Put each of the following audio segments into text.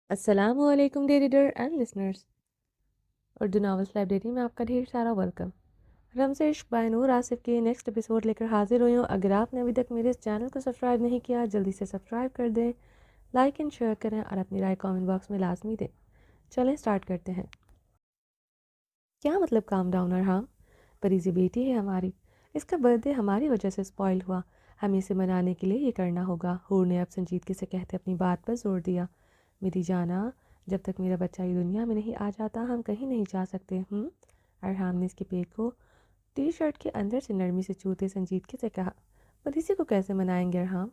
السلام علیکم day reader and listeners. Urdu novels library میں آپ کا ڈھیر سارا ویلکم. رمز عشق بائی نور آصف کے نیکسٹ ایپیسوڈ لے کر حاضر ہوئی ہوں. اگر آپ نے ابھی تک میرے اس چینل کو سبسکرائب نہیں کیا جلدی سے سبسکرائب کر دیں، لائک اینڈ شیئر کریں اور اپنی رائے کامنٹ باکس میں لازمی دیں. چلیں سٹارٹ کرتے ہیں. کیا مطلب کام ڈاؤن ارحام؟ پریزی بیٹی ہے ہماری، اس کا برتھ ڈے ہماری وجہ سے اسپوائل ہوا، ہمیں اسے منانے کے لیے یہ کرنا ہوگا. حور نے اب سنجیدگی سے کہتے اپنی بات پر زور دیا. میری جانا، جب تک میرا بچہ یہ دنیا میں نہیں آ جاتا ہم کہیں نہیں جا سکتے. ارحام نے اس کے پیٹ کو ٹی شرٹ کے اندر سے نرمی سے چھوتے سنجیدگی سے کہا. پریزی کو کیسے منائیں گے ارحام؟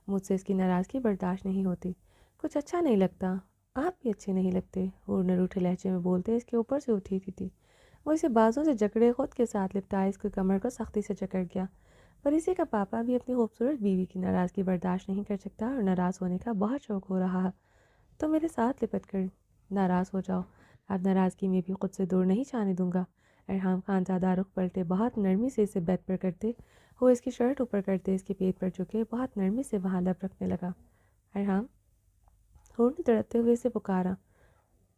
مجھ سے اس کی ناراضگی برداشت نہیں ہوتی. کچھ اچھا نہیں لگتا، آپ بھی اچھے نہیں لگتے. حور نے روٹھے لہجے میں بولتے اس کے اوپر سے اٹھی تھی. وہ اسے بازوں سے جکڑے خود کے ساتھ لپٹائے اس کی کمر کو سختی سے جکڑ گیا. پریزی کا پاپا بھی اپنی خوبصورت بیوی کی ناراضگی برداشت نہیں کر سکتا اور ناراض ہونے کا بہت شوق ہو رہا ہے. تو میرے ساتھ لپٹ کر ناراض ہو جاؤ، اب ناراضگی میں بھی خود سے دور نہیں جانے دوں گا. ارحام خان زادہ رخ پلٹے، بہت نرمی سے اسے بیڈ پر کرتے وہ اس کی شرٹ اوپر کرتے اس کے پیٹ پر جھکے، بہت نرمی سے وہاں لب رکھنے لگا. ارحام، حور نے تڑپتے ہوئے اسے پکارا.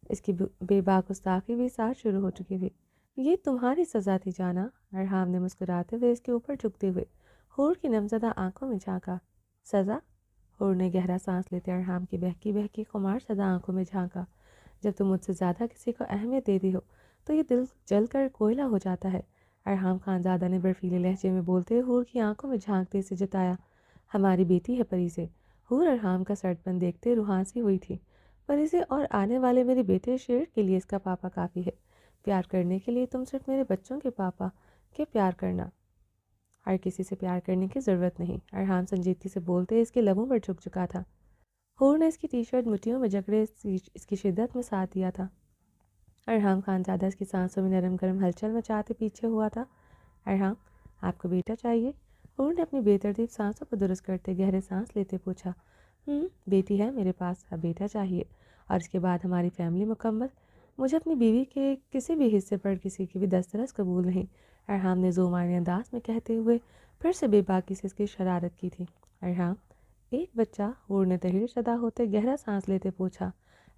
اس کی بے باک گستاخی بھی ساتھ شروع ہو چکی تھی. یہ تمہاری سزا تھی جانا. ارحام نے مسکراتے ہوئے اس کے اوپر جھکتے ہوئے حور کی نمزدہ آنکھوں میں جھانکا. سزا؟ حور نے گہرا سانس لیتے ارحام کی بہکی بہکی خمار شدہ آنکھوں میں جھانکا. جب تم مجھ سے زیادہ کسی کو اہمیت دیتی ہو تو یہ دل جل کر کوئلہ ہو جاتا ہے. ارحام خانزادہ نے برفیلے لہجے میں بولتے حور کی آنکھوں میں جھانکتے سے جتایا. ہماری بیٹی ہے پریزے. حور ارحام کا سرٹ بند دیکھتے روحانسی ہوئی تھی. پریزے اور آنے والے میرے بیٹے شیر کے لیے اس کا پاپا کافی ہے. پیار کرنے کے لیے تم صرف میرے بچوں کے پاپا کے پیار کرنا، ہر کسی سے پیار کرنے کی ضرورت نہیں. ارحام سنجیدگی سے بولتے اس کے لبوں پر جھک چکا تھا. حور نے اس کی ٹی شرٹ مٹھیوں میں جکڑے اس کی شدت میں ساتھ دیا تھا. ارحام خانزادہ اس کی سانسوں میں نرم گرم ہلچل مچاتے پیچھے ہوا تھا. ارحام، آپ کو بیٹا چاہیے؟ حور نے اپنی بے ترتیب سانسوں کو درست کرتے گہرے سانس لیتے پوچھا. بیٹی ہے میرے پاس، اب بیٹا چاہیے، اور اس کے بعد ہماری فیملی مکمل. مجھے اپنی بیوی کے کسی بھی حصے پر کسی کی بھی دسترس قبول نہیں. ارحام نے زومانی انداز میں کہتے ہوئے پھر سے بے باکی سے اس کی شرارت کی تھی. ارحام، ایک بچہ؟ حور نے تحریر شدہ ہوتے گہرا سانس لیتے پوچھا.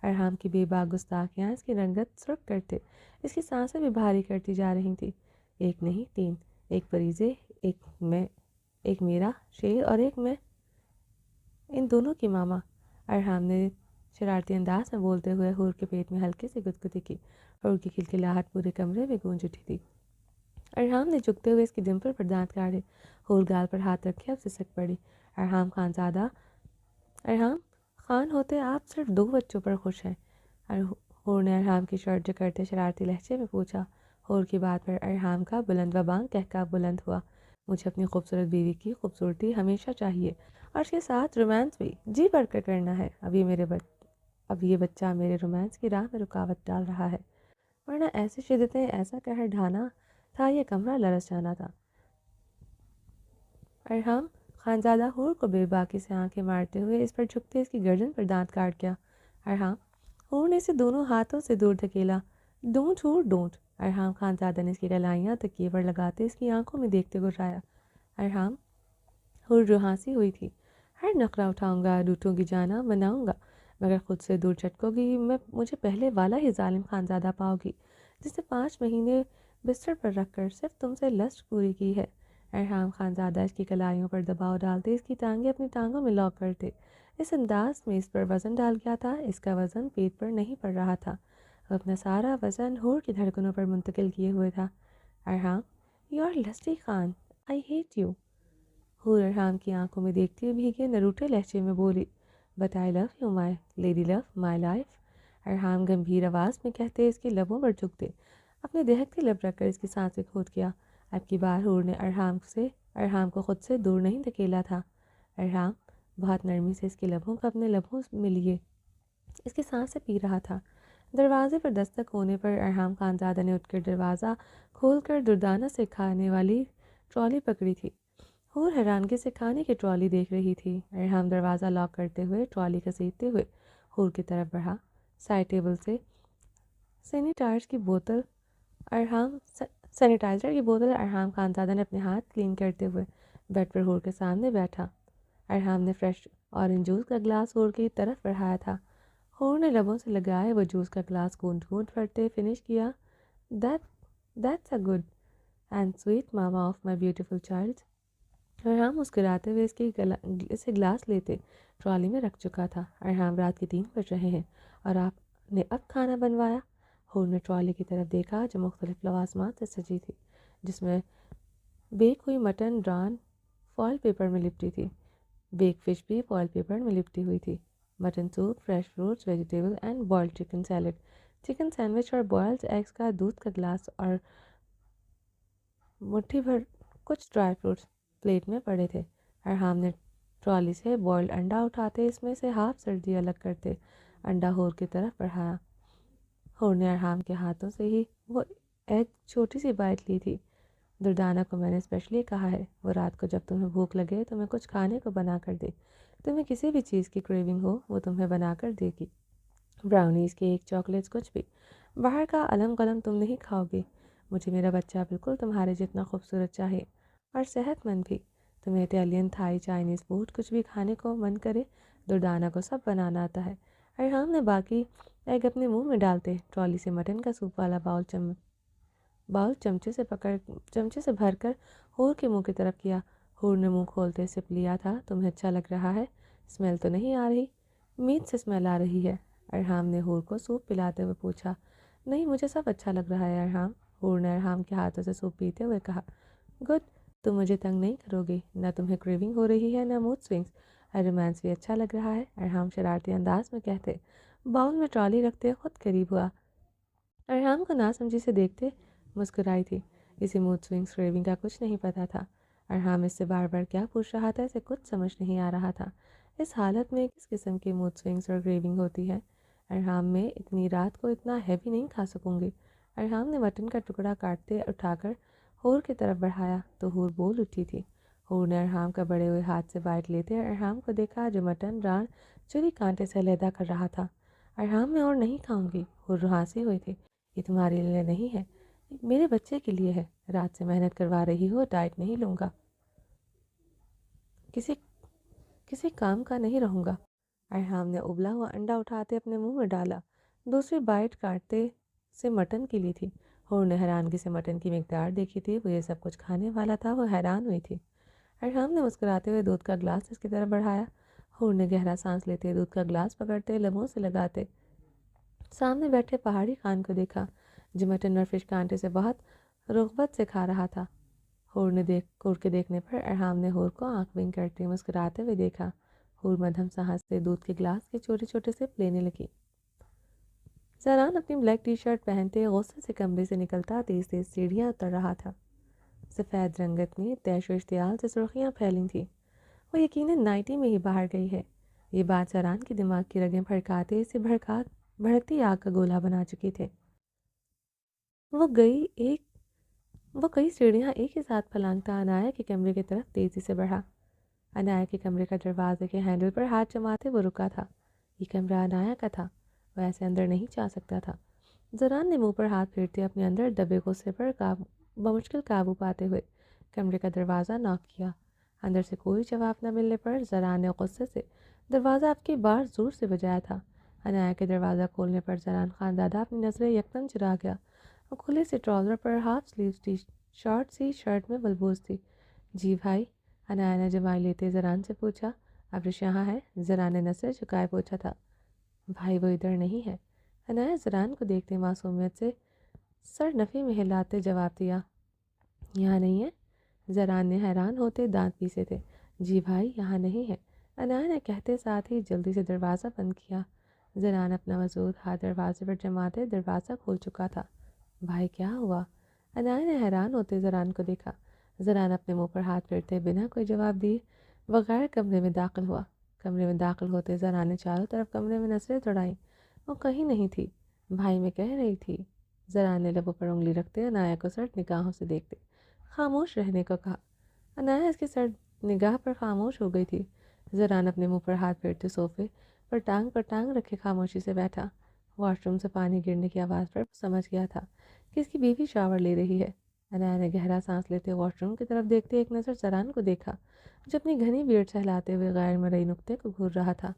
ارحام کی بے باک گستاخیاں اس کی رنگت سرخ کرتے اس کی سانسیں بھی بھاری کرتی جا رہی تھیں. ایک نہیں تین، ایک پریزے، ایک میں، ایک میرا شیر اور ایک میں، ان دونوں کی ماما. ارحام نے شرارتی انداز میں بولتے ہوئے حور کے پیٹ میں ہلکے سے گدگدی کی. حور کی کھلکھلاہٹ پورے کمرے میں گونج اٹھی تھی. ارحام نے جھکتے ہوئے اس کی ڈمپل پر دانت کاڑے. حور گال پر ہاتھ رکھے اب سسک پڑی. ارحام خانزادہ، ارحام خان ہوتے آپ صرف 2 بچوں پر خوش ہیں؟ حور نے ارحام کی شرٹ جکڑتے شرارتی لہجے میں پوچھا. حور کی بات پر ارحام کا بلند و بانگ کہکا بلند ہوا. مجھے اپنی خوبصورت بیوی کی خوبصورتی ہمیشہ چاہیے اور اس کے ساتھ رومانس بھی جی بھر کر کرنا ہے. اب یہ بچہ میرے رومانس کی راہ میں رکاوٹ ڈال رہا ہے، ورنہ ایسی شدتیں ایسا قہر ڈھانا تھا یہ کمرہ لرز جانا تھا. ارحام خانزادہ حور کو بے باکی سے آنکھیں مارتے ہوئے اس پر جھکتے اس کی گردن پر دانت کاٹ گیا. ارحام، حور نے اسے دونوں ہاتھوں سے دور دھکیلا. ڈونٹ حور ڈونٹ. ارحام خانزادہ نے اس کی کلائیاں تکیے پر لگاتے اس کی آنکھوں میں دیکھتے گررایا. ارحام، حور جو ہانسی ہوئی تھی. ہر نخرہ اٹھاؤں گا، لوٹوں گی جانا مناؤں گا، مگر خود سے دور چٹکو گی میں مجھے پہلے والا ہی ظالم خانزادہ پاؤ گی جس نے 5 مہینے بستر پر رکھ کر صرف تم سے لسٹ پوری کی ہے. ارحام خانزادہ اس کی کلائیوں پر دباؤ ڈالتے اس کی ٹانگیں اپنی ٹانگوں میں لاک کرتے اس انداز میں اس پر وزن ڈال گیا تھا. اس کا وزن پیٹ پر نہیں پڑ رہا تھا، وہ اپنا سارا وزن حور کی دھڑکنوں پر منتقل کیے ہوئے تھا. Arham, you are lusty Khan, I hate you. Hoor Arham کی آنکھوں میں دیکھتی ہوئے بھیگے نروٹے لہجے میں بولی. But I love you my lady love my life. Arham گمبھیر آواز میں کہتے اس کے لبوں پر جھکتے اپنے دہکتے لب رکھ کر اس کی سانسیں کھود کیا. اب کی بار حور نے ارحام کو خود سے دور نہیں دھکیلا تھا. ارحام بہت نرمی سے اس کے لبوں کو اپنے لبوں میں لیے اس کی سانسیں پی رہا تھا. دروازے پر دستک ہونے پر ارحام خانزادہ نے اٹھ کر دروازہ کھول کر دردانہ سے کھانے والی ٹرالی پکڑی تھی. حور حیرانگی سے کھانے کی ٹرالی دیکھ رہی تھی. ارحام دروازہ لاک کرتے ہوئے ٹرالی گھسیٹتے ہوئے حور کی طرف بڑھا. سائڈ ٹیبل سے سینیٹائزر کی بوتل ارحام خانزادہ نے اپنے ہاتھ کلین کرتے ہوئے بیڈ پر حور کے سامنے بیٹھا. ارحام نے فریش اورنج جوس کا گلاس حور کی طرف بڑھایا تھا. ہور نے لبوں سے لگائے وہ جوس کا گلاس گھونٹ گھونٹ بھرتے فنش کیا. That that's a good and sweet mama of my beautiful child. Arham مسکراتے ہوئے اسے گلاس لیتے ٹرالی میں رکھ چکا تھا. ارحام رات کے 3 بج رہے ہیں اور آپ نے اب کھانا بنوایا؟ ہور نے ٹرالی کی طرف دیکھا جو مختلف لوازمات سے سجی تھی، جس میں بیک ہوئی مٹن ران فوائل پیپر میں لپٹی تھی. بیک فش بھی فوائل پیپر میں لپٹی ہوئی تھی. Mutton soup, fresh fruits, vegetable and boiled chicken salad, chicken sandwich اور بوائلڈ ایگز کا دودھ کا گلاس اور مٹھی بھر کچھ ڈرائی فروٹس پلیٹ میں پڑے تھے. ارحام نے ٹرالی سے بوائلڈ انڈا اٹھاتے اس میں سے ہاف سردی الگ کرتے انڈا ہور کی طرف بڑھایا. ہور نے ارحام کے ہاتھوں سے ہی وہ ایگ چھوٹی سی بائٹ لی تھی. دردانہ کو میں نے اسپیشلی کہا ہے وہ رات کو جب تمہیں بھوک لگے تمہیں کچھ کھانے کو بنا کر دے. تمہیں کسی بھی چیز کی کریونگ ہو وہ تمہیں بنا کر دے گی. براؤنیز، کیک، چاکلیٹس، کچھ بھی. باہر کا علم قلم تم نہیں کھاؤ گی. مجھے میرا بچہ بالکل تمہارے جتنا خوبصورت چاہیے اور صحت مند بھی. تمہیں اٹیلین، تھائی، چائنیز فوڈ کچھ بھی کھانے کو من کرے دردانہ کو سب بنانا آتا ہے. ارحام نے باقی ایگ اپنے منہ میں ڈالتے ٹرالی سے مٹن کا سوپ والا باؤل چمچے سے بھر کر ہور کے منہ کی طرف کیا. ہور نے منہ کھولتے سپ لیا تھا. تمہیں اچھا لگ رہا ہے؟ اسمیل تو نہیں آ رہی؟ میٹ سے اسمیل آ رہی ہے. ارحام نے ہور کو سوپ پلاتے ہوئے پوچھا. نہیں، مجھے سب اچھا لگ رہا ہے ارحام. ہور نے ارحام کے ہاتھوں سے سوپ پیتے ہوئے کہا. گڈ. تم مجھے تنگ نہیں کرو گی. نہ تمہیں کریونگ ہو رہی ہے نہ موڈ سوئنگس. رومانس بھی اچھا لگ رہا ہے ارحام شرارتی انداز میں کہتے باؤل میں ٹرالی رکھتے خود قریب ہوا. ارحام کو ناسمجھی سے دیکھتے مسکرائی تھی. اسے موڈ سوئنگس کریونگ کا کچھ نہیں پتا تھا. ارحام اس سے بار بار کیا پوچھ رہا تھا اسے کچھ سمجھ نہیں آ رہا تھا. اس حالت میں کس قسم کی موڈ سوئنگس اور کریونگ ہوتی ہے؟ ارحام میں اتنی رات کو اتنا ہیوی نہیں کھا سکوں گی. ارحام نے مٹن کا ٹکڑا کاٹتے اٹھا کر ہور کی طرف بڑھایا تو ہور بول اٹھی تھی. ہور نے ارحام کا بڑے ہوئے ہاتھ سے بائٹ لیتے ارحام کو دیکھا جو مٹن ران چوری کانٹے سے علیحدہ کر رہا تھا. ارحام میں اور نہیں کھاؤں گی. ہور ہنسی ہوئی تھی. یہ تمہارے لیے نہیں ہے، میرے بچے کے لیے ہے. رات سے محنت کروا رہی ہو، ڈائٹ نہیں لوں گا، کسی کام کا نہیں رہوں گا. ارحام نے ابلا ہوا انڈا اٹھاتے اپنے منہ میں ڈالا. دوسری بائٹ کاٹتے سے مٹن کی لی تھی. ہور نے حیرانگی سے مٹن کی مقدار دیکھی تھی. وہ یہ سب کچھ کھانے والا تھا. وہ حیران ہوئی تھی. ارحام نے مسکراتے ہوئے دودھ کا گلاس اس کی طرف بڑھایا. ہور نے گہرا سانس لیتے دودھ کا گلاس پکڑتے لبوں سے لگاتے سامنے بیٹھے پہاڑی خان کو دیکھا جو مٹن اور فش کانٹے سے بہت رغبت سے کھا رہا تھا. ہور کے دیکھنے پر ارحام نے ہور کو آنکھ بند کرتے مسکراتے ہوئے دیکھا. ہور مدھم سا ہنستے دودھ کے گلاس کے چھوٹے چھوٹے سپ لینے لگی. زران اپنی بلیک ٹی شرٹ پہنتے غصے سے کمرے سے نکلتا تیز تیز سیڑھیاں اتر رہا تھا. سفید رنگت میں تیش و اشتعال سے سرخیاں پھیلی تھیں. وہ یقیناً نائٹی میں ہی باہر گئی ہے. یہ بات زران کی دماغ کی رگیں بھڑکاتے اسے بھڑکتی آگ کا گولہ بنا چکی تھے. وہ کئی سیڑھیاں ایک ہی ساتھ پھلانگتا عنایا کے کمرے کی طرف تیزی سے بڑھا. عنایا کے کمرے کا دروازے کے ہینڈل پر ہاتھ جماتے وہ رکا تھا. یہ کمرہ عنایا کا تھا. وہ ایسے اندر نہیں جا سکتا تھا. زران نے منہ پر ہاتھ پھیرتے اپنے اندر دبے غصے پر بمشکل قابو پاتے ہوئے کمرے کا دروازہ ناک کیا. اندر سے کوئی جواب نہ ملنے پر زران نے غصے سے دروازہ اب کی بار زور سے بجایا تھا. عنایا کے دروازہ کھولنے پر زران خاندادہ اپنی نظریں یکدم چرا گیا. وہ کھلے سے ٹراؤزر پر ہاف سلیو شارٹ سی شرٹ میں ملبوس تھی. جی بھائی، عنایا نے جمائی لیتے زران سے پوچھا. ابرش یہاں ہے؟ زران نے نظریں جھکائے پوچھا تھا. بھائی وہ ادھر نہیں ہے. عنایا زران کو دیکھتے معصومیت سے سر نفی میں ہلاتے جواب دیا. یہاں نہیں ہے؟ زران نے حیران ہوتے دانت پیسے تھے. جی بھائی یہاں نہیں ہے. عنایا نے کہتے ساتھ ہی جلدی سے دروازہ بند کیا. زران اپنا مضبوط ہاتھ دروازے پر جماتے دروازہ کھول چکا تھا. بھائی کیا ہوا؟ عنایا نے حیران ہوتے زران کو دیکھا. زران اپنے منہ پر ہاتھ پھیرتے بنا کوئی جواب دیے بغیر کمرے میں داخل ہوا. کمرے میں داخل ہوتے زران نے چاروں طرف کمرے میں نظریں دوڑائیں. وہ کہیں نہیں تھی. بھائی میں کہہ رہی تھی. زران نے لبوں پر انگلی رکھتے عنایا کو سرد نگاہوں سے دیکھتے خاموش رہنے کو کہا. عنایا اس کی سرد نگاہ پر خاموش ہو گئی تھی. زران اپنے منہ پر ہاتھ پھیرتے صوفے پر ٹانگ رکھے خاموشی سے بیٹھا. واش روم سے پانی گرنے کی آواز پر سمجھ گیا تھا کہ اس کی بیوی شاور لے رہی ہے. عنایا نے گہرا سانس لیتے واش روم کی طرف دیکھتے ایک نظر زران کو دیکھا جو اپنی گھنی بیئرڈ سہلاتے ہوئے غیر مرئی نقطے کو گھور رہا تھا.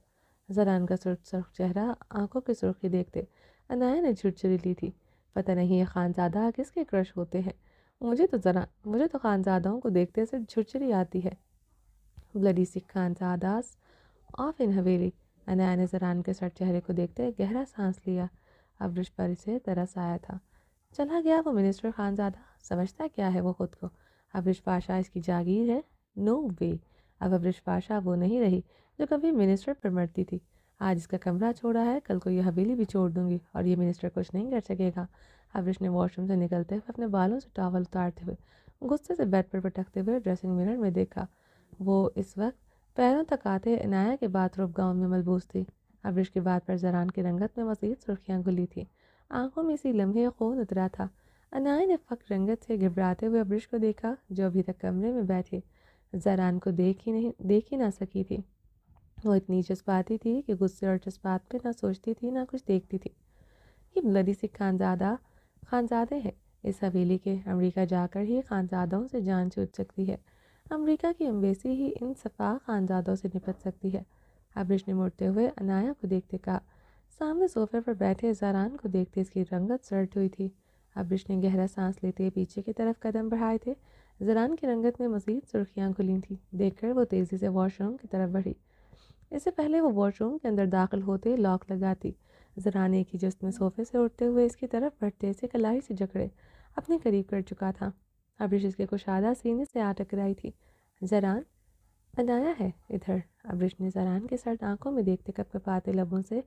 زران کا سرخ سرخ چہرہ آنکھوں کی سرخی دیکھتے عنایا نے جھرجھری لی تھی۔ پتہ نہیں یہ خانزادہ کس کے کرش ہوتے ہیں، مجھے تو خانزادوں کو دیکھتے سے جھرجھری آتی ہے۔ بلڈی سکھ خانزاداز آف ان حویلی۔ عنایا نے زران کے سر چہرے کو دیکھتے گہرا سانس لیا۔ ابرش پر اسے ترس آیا تھا۔ چلا گیا وہ منسٹر خانزادہ، سمجھتا کیا ہے وہ خود کو؟ ابرش پاشا اس کی جاگیر ہے؟ نو وے، اب ابرش پاشا وہ نہیں رہی جو کبھی منسٹر پر مرتی تھی۔ آج اس کا کمرہ چھوڑا ہے، کل کو یہ حویلی بھی چھوڑ دوں گی اور یہ منسٹر کچھ نہیں کر سکے گا۔ ابرش نے واش روم سے نکلتے ہوئے اپنے بالوں سے ٹاول اتارتے ہوئے غصے سے بیڈ پر پٹکتے ہوئے ڈریسنگ مرر میں دیکھا۔ وہ اس وقت پیروں تک آتے عنایا کے باتھ روب گاؤن میں ملبوس تھی۔ ابرش کی بات پر زران کی رنگت میں مزید سرخیاں گھلی تھی، آنکھوں میں اسی لمحے خون اترا تھا۔ عنایا نے فقر رنگت سے گھبراتے ہوئے ابرش کو دیکھا جو ابھی تک کمرے میں بیٹھے زران کو دیکھ ہی نہ سکی تھی۔ وہ اتنی جذباتی تھی کہ غصے اور جذبات پہ نہ سوچتی تھی نہ کچھ دیکھتی تھی۔ یہ بلڈی سکھ خانزادے ہیں، اس حویلی کے امریکہ جا کر ہی خانزادوں سے جان چھوٹ سکتی ہے۔ امریکہ کی ایمبیسی ہی ان صفا خانزادوں سے نپٹ سکتی ہے۔ ابرش نے مڑتے ہوئے عنایا کو دیکھتے کہا۔ سامنے صوفے پر بیٹھے زران کو دیکھتے اس کی رنگت سرٹ ہوئی تھی۔ ابرش نے گہرا سانس لیتے پیچھے کی طرف قدم بڑھائے تھے۔ زران کی رنگت میں مزید سرخیاں کھلی تھیں۔ دیکھ کر وہ تیزی سے واش روم کی طرف بڑھی۔ اس سے پہلے وہ واش روم کے اندر داخل ہوتے لاک لگاتی، زران ایک ہی جست میں صوفے سے اٹھتے ہوئے اس کی طرف بڑھتے اسے کلائی سے جکڑے اپنے قریب کر چکا تھا۔ ابرش اس کے کشادہ سینے سے آ ٹکرائی تھی۔ زران، عنایا ہے ادھر۔ ابرش نے زران کے سر آنکھوں میں دیکھتے کپکپاتے لبوں سے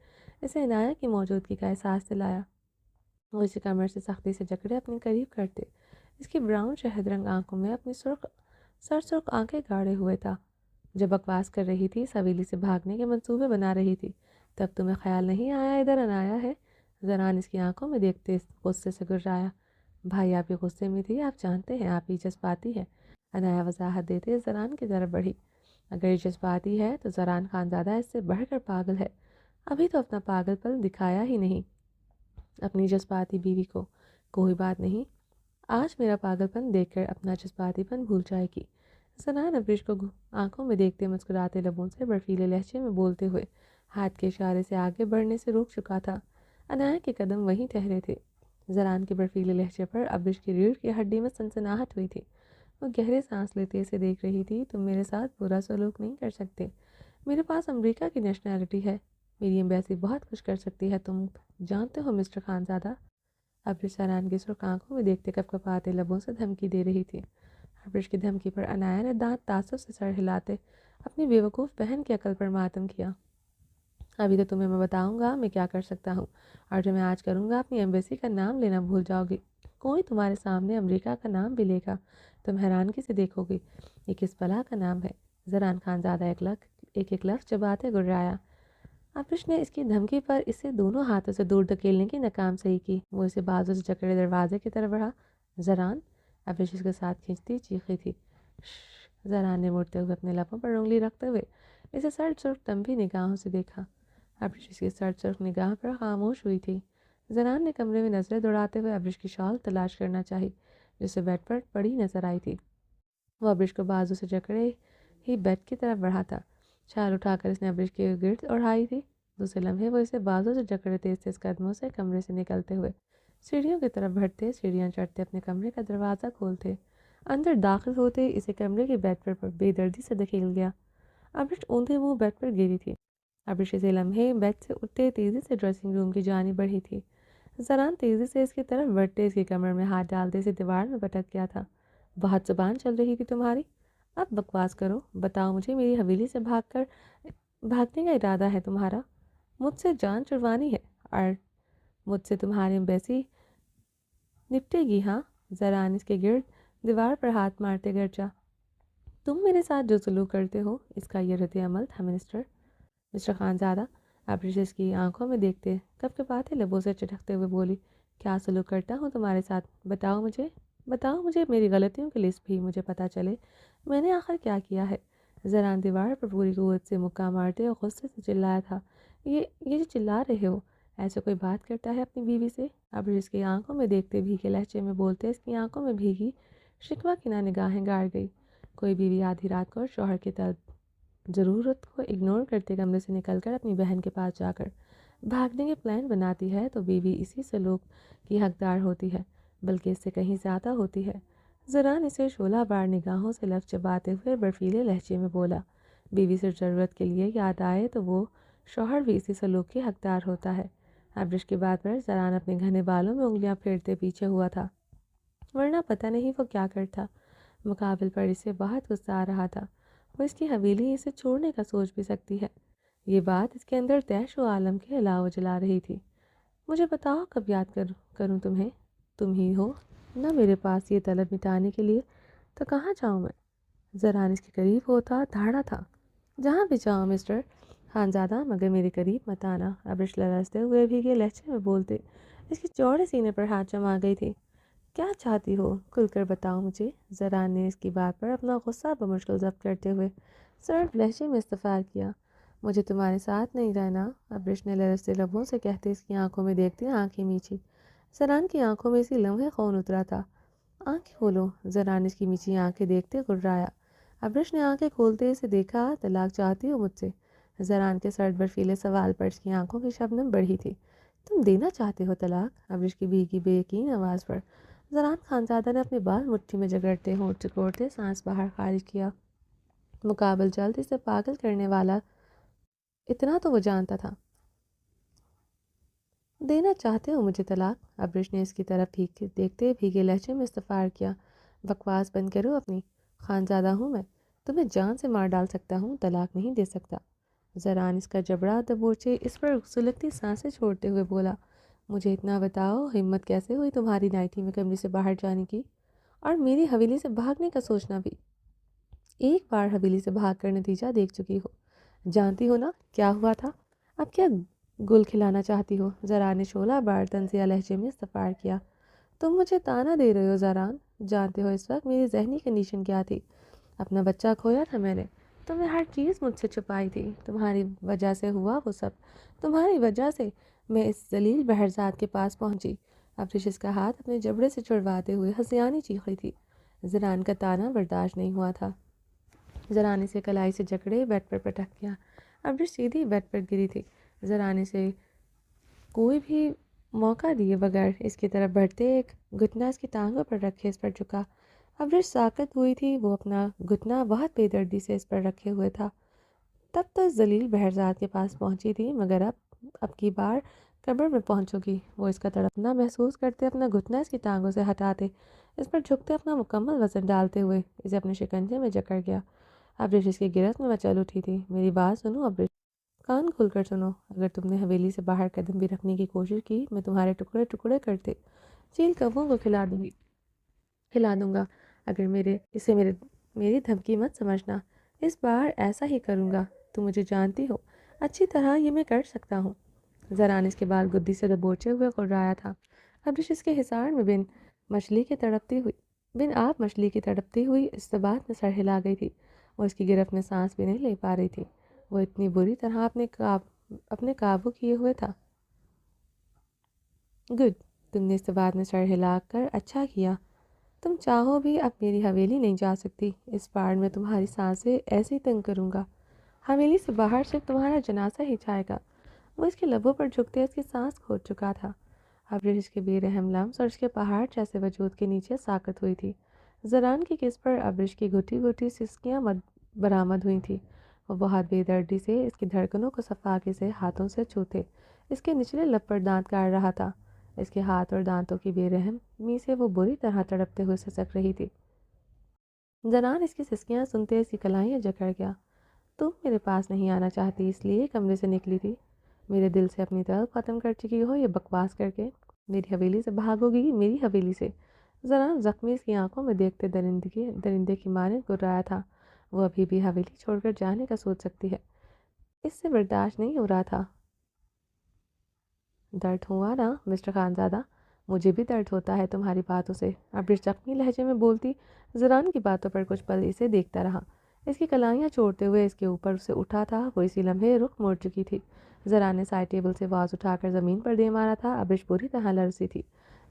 اسے عنایا کی موجودگی کا احساس دلایا۔ وہ اسے کمر سے سختی سے جکڑے اپنے قریب کرتے، اس کی براؤن شہد رنگ آنکھوں میں اپنی سرخ آنکھیں گاڑے ہوئے تھا۔ جب بکواس کر رہی تھی، حویلی سے بھاگنے کے منصوبے بنا رہی تھی، تب تمہیں خیال نہیں آیا ادھر عنایا ہے؟ زران اس کی آنکھوں میں دیکھتے غصے سے گررایا۔ بھائی آپ بھی غصے میں تھی، آپ جانتے ہیں آپ ہی جذباتی ہے۔ عنایا وضاحت دیتے زران کی طرف بڑھی۔ اگر یہ جذباتی ہے تو زران خانزادہ اس سے بڑھ کر پاگل ہے، ابھی تو اپنا پاگل پن دکھایا ہی نہیں اپنی جذباتی بیوی کو۔ کوئی بات نہیں، آج میرا پاگل پن دیکھ کر اپنا جذباتی پن بھول جائے گی۔ زران ابرش کو آنکھوں میں دیکھتے مسکراتے لبوں سے برفیلے لہجے میں بولتے ہوئے ہاتھ کے اشارے سے آگے بڑھنے سے روک چکا تھا۔ عنایا کے قدم وہیں ٹھہرے تھے۔ زران کے برفیلے لہجے پر ابرش کی ریڑھ کی ہڈی میں سنسناہٹ ہوئی تھی۔ وہ گہرے سانس لیتے اسے دیکھ رہی تھی۔ تم میرے ساتھ برا سلوک نہیں کر سکتے، میرے پاس امریکہ کی نیشنلٹی ہے، میری ایمبیسی بہت کچھ کر سکتی ہے، تم جانتے ہو مسٹر خانزادہ۔ ابرش زران کی سرخ آنکھوں میں دیکھتے کپکپاتے لبوں سے دھمکی دے رہی تھی۔ ابرش کی دھمکی پر عنایا نے دانت تعصب سے سر ہلاتے اپنی بیوقوف بہن کی عقل پر ماتم کیا۔ ابھی تو تمہیں میں بتاؤں گا میں کیا کر سکتا ہوں، اور جو میں آج کروں گا اپنی ایمبیسی کا نام لینا بھول جاؤ گی۔ کوئی تمہارے سامنے امریکہ کا نام بھی لے گا، تم حیرانگی سے دیکھو گی یہ کس بلا کا نام ہے۔ زران خانزادہ ایک لفظ چباتے گررایا۔ ابرش نے اس کی دھمکی پر اسے دونوں ہاتھوں سے دور دھکیلنے کی ناکام صحیح کی۔ وہ اسے بازو سے جکڑے دروازے کی طرف بڑھا۔ زران، ابرش اس کے ساتھ کھینچتی چیخی تھی۔ شش، زران نے مڑتے ہوئے اپنے لبوں پر انگلی رکھتے ہوئے اسے سرد سرخ تنبی نگاہوں سے دیکھا۔ ابرش اس کی سرد سرخ نگاہ پر خاموش ہوئی تھی۔ زران نے کمرے میں نظریں دوڑاتے ہوئے ابرش کی شال تلاش کرنا چاہی جسے بیڈ پر پڑی نظر آئی تھی۔ وہ ابرش کو بازو سے جکڑے ہی بیڈ کی طرف بڑھا تھا۔ شال اٹھا کر اس نے ابرش کے گرد اڑائی تھی۔ دوسرے لمحے وہ اسے بازو سے جکڑے تیز تیز قدموں سے کمرے سے نکلتے ہوئے سیڑھیوں کی طرف بڑھتے، سیڑھیاں چڑھتے اپنے کمرے کا دروازہ کھولتے، اندر داخل ہوتے اسے کمرے کے بیڈ پر بے دردی سے دھکیل گیا۔ ابرش اوندھے منہ بیڈ پر گری تھی۔ ابرش اسی لمحے بیڈ سے اٹھتے تیزی سے ڈریسنگ روم کی جانب بڑھی تھی۔ زران تیزی سے اس کی طرف بڑھتے اس کی کمر میں ہاتھ ڈالتے اسے دیوار میں پٹک گیا تھا۔ بہت زبان چل رہی تھی تمہاری، اب بکواس کرو، بتاؤ مجھے میری حویلی سے بھاگنے کا ارادہ ہے تمہارا؟ مجھ سے جان چھڑوانی ہے اور مجھ سے تمہاری ایمبیسی نپٹے گی؟ ہاں؟ زران اس کے گرد دیوار پر ہاتھ مارتے گرجا۔ تم میرے ساتھ جو سلوک کرتے ہو اس کا یہ رد عمل تھا مسٹر خانزادہ۔ ابرش اس کی آنکھوں میں دیکھتے کپکپاتے لبوں سے چٹکتے ہوئے بولی، کیا سلوک کرتا ہوں تمہارے ساتھ؟ بتاؤ مجھے میری غلطیوں کی لسٹ بھی مجھے پتہ چلے، میں نے آخر کیا کیا ہے؟ زران دیوار پر پوری قوت سے مکہ مارتے اور غصے سے چلایا تھا۔ یہ جو چلا رہے ہو، ایسے کوئی بات کرتا ہے اپنی بیوی سے؟ ابرش اس کی آنکھوں میں دیکھتے بھیگے لہجے میں بولتے اس کی آنکھوں میں بھیگی شکوہ کی نہ نگاہیں گاڑ گئی۔ کوئی بیوی آدھی رات کو شوہر کے طلب ضرورت کو اگنور کرتے کمرے سے نکل کر اپنی بہن کے پاس جا کر بھاگنے کے پلان بناتی ہے تو بیوی اسی سلوک کی حقدار ہوتی ہے، بلکہ اس سے کہیں زیادہ ہوتی ہے۔ زران اسے شعلہ بار نگاہوں سے لفظ چباتے ہوئے برفیلے لہجے میں بولا، بیوی سے ضرورت کے لیے یاد آئے تو وہ شوہر بھی اسی سلوک کی حقدار ہوتا ہے۔ ابرش کی بات پر زران اپنے گھنے بالوں میں انگلیاں پھیرتے پیچھے ہوا تھا، ورنہ پتہ نہیں وہ کیا کرتا۔ مقابل پر اسے بہت غصہ آ رہا تھا، وہ اس کی حویلی اسے چھوڑنے کا سوچ بھی سکتی ہے۔ یہ بات اس کے اندر تیش و عالم کے علاوہ جلا رہی تھی۔ مجھے بتاؤ کب یاد کروں تمہیں؟ تم ہی ہو نہ میرے پاس یہ طلب مٹانے کے لیے، تو کہاں جاؤں میں؟ زران اس کے قریب ہوتا دھاڑا تھا، جہاں بھی جاؤ مسٹر خانزادہ، مگر میرے قریب مت آنا۔ ابرش لرزتے ہوئے بھیگے لہجے میں بولتے اس کی چوڑے سینے پر ہاتھ جما گئی تھی۔ کیا چاہتی ہو؟ کھل کر بتاؤ مجھے۔ زران نے اس کی بات پر اپنا غصہ بمشکل ضبط کرتے ہوئے سرد لہجے میں استفسار کیا۔ مجھے تمہارے ساتھ نہیں رہنا، ابرش نے لرزتے لبوں سے کہتے اس کی آنکھوں میں دیکھتے آنکھیں میچھی۔ زران کی آنکھوں میں اسی لمحے خون اترا تھا۔ آنکھیں کھولو، زران اس کی میچھی آنکھیں دیکھتے گررایا۔ ابرش نے آنکھیں کھولتے اسے دیکھا۔ طلاق چاہتی ہو مجھ سے؟ زران کے سرد برفیلے سوال پر اس کی آنکھوں کی شبنم بڑھی تھی۔ تم دینا چاہتے ہو طلاق؟ ابرش کی بھیگی بے یقین آواز پر زران خانزادہ نے اپنے بال مٹھی میں جگڑتے ہونٹ چکوڑتے سانس باہر خارج کیا۔ مقابل جلد اسے پاگل کرنے والا اتنا تو وہ جانتا تھا۔ دینا چاہتے ہو مجھے طلاق؟ ابرش نے اس کی طرف دیکھتے بھیگے لہجے میں استفسار کیا۔ بکواس بند کرو اپنی، خانزادہ ہوں میں، تمہیں جان سے مار ڈال سکتا ہوں، طلاق نہیں دے سکتا۔ زران اس کا جبڑا دبوچے اس پر سلگتی سانسیں چھوڑتے ہوئے بولا، مجھے اتنا بتاؤ ہمت کیسے ہوئی تمہاری نائٹی میں کمرے سے باہر جانے کی، اور میری حویلی سے بھاگنے کا سوچنا بھی؟ ایک بار حویلی سے بھاگ کر نتیجہ دیکھ چکی ہو، جانتی ہو نا کیا ہوا تھا، اب کیا گل کھلانا چاہتی ہو؟ زران نے شعلہ بار طنزیہ لہجے میں استفسار کیا۔ تم مجھے تانا دے رہے ہو زران؟ جانتے ہو اس وقت میری ذہنی کنڈیشن کیا تھی؟ اپنا بچہ کھویا تھا میں نے، تم نے ہر چیز مجھ سے چھپائی تھی، تمہاری وجہ سے ہوا وہ سب، تمہاری وجہ سے میں اس ذلیل بہرزاد کے پاس پہنچی۔ ابرش اس کا ہاتھ اپنے جبڑے سے چھڑواتے ہوئے ہنسیانی چیخی تھی۔ زران کا تانا برداشت نہیں ہوا تھا۔ زران اسے کلائی سے جکڑے بیڈ پر پٹک گیا۔ ابرش سیدھی بیڈ پر گری تھی۔ زران اسے کوئی بھی موقع دیے بغیر اس کی طرف بڑھتے ایک گھٹنا اس کی ٹانگوں پر رکھے اس پر جھکا۔ ابرش ساکت ہوئی تھی، وہ اپنا گھٹنا بہت بے دردی سے اس پر رکھے ہوئے تھا۔ تب تو اس ذلیل بہرزاد کے پاس پہنچی تھی، مگر اب کی بار قبر میں پہنچو گی۔ وہ اس کا تڑپنا محسوس کرتے اپنا گھٹنا اس کی ٹانگوں سے ہٹاتے اس پر جھکتے اپنا مکمل وزن ڈالتے ہوئے اسے اپنے شکنجے میں جکڑ گیا۔ ابرش اس کی گرفت میں مچل اٹھی تھی۔ میری بات سنو ابرش، کان کھل کر سنو، اگر تم نے حویلی سے باہر قدم بھی رکھنے کی کوشش کی میں تمہارے ٹکڑے ٹکڑے کرتے چیل کبوں کو کھلا دوں گا۔ اگر میری دھمکی مت سمجھنا، اس بار ایسا ہی کروں گا، تم مجھے جانتی ہو اچھی طرح، یہ میں کر سکتا ہوں۔ زران اس کے بال گدی سے دبوچے ہوئے غرایا تھا۔ ابرش اس کے حصار میں بن آب مچھلی کی تڑپتی ہوئی استباحت میں سر ہلا گئی تھی۔ وہ اس کی گرفت میں سانس بھی نہیں لے پا رہی تھی، وہ اتنی بری طرح اپنے قابو کیے ہوئے تھا۔ گڈ، تم نے استباحت میں سر ہلا کر اچھا کیا۔ تم چاہو بھی اب میری حویلی نہیں جا سکتی، اس بار میں تمہاری سانسیں ایسے ہی تنگ کروں گا، حویلی سے باہر صرف تمہارا جنازہ ہی جائے گا۔ وہ اس کے لبوں پر جھکتے اس کی سانس کھوٹ چکا تھا۔ ابرش کے بے رحم لمس اور اس کے پہاڑ جیسے وجود کے نیچے ساکت ہوئی تھی۔ زران کی کس پر ابرش کی گھٹی گھٹی سسکیاں برآمد ہوئی تھیں۔ وہ بہت بے دردی سے اس کی دھڑکنوں کو صفاقے سے ہاتھوں سے چھوتے اس کے نچلے لب پر دانت کاٹ رہا تھا۔ اس کے ہاتھ اور دانتوں کی بے رحمی سے وہ بری طرح تڑپتے ہوئے سسک رہی تھی۔ زران اس کی سسکیاں سنتے اس کی کلائیاں جکڑ گیا۔ تم میرے پاس نہیں آنا چاہتی اس لیے کمرے سے نکلی تھی، میرے دل سے اپنی طلب ختم کر چکی ہو یہ بکواس کر کے، میری حویلی سے بھاگو گی، میری حویلی سے؟ زران زخمی اس کی آنکھوں میں دیکھتے درندے کی مانند گرایا تھا۔ وہ ابھی بھی حویلی چھوڑ کر جانے کا سوچ سکتی ہے، اس سے برداشت نہیں ہو رہا تھا۔ درد ہوا نا مسٹر خانزادہ؟ مجھے بھی درد ہوتا ہے تمہاری باتوں سے، ابرش زخمی لہجے میں بولتی زران کی باتوں پر کچھ پل اسے دیکھتا رہا۔ اس کی کلائیاں چھوڑتے ہوئے اس کے اوپر سے اٹھا تھا، وہ اسی لمحے رخ موڑ چکی تھی۔ زران نے سائڈ ٹیبل سے واز اٹھا کر زمین پر دے مارا تھا۔ ابرش بری طرح لرزی تھی۔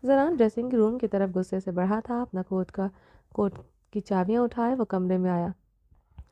زران ڈریسنگ روم کی طرف غصے سے بڑھا تھا، اپنا کوٹ کی چابیاں اٹھائے وہ کمرے میں آیا۔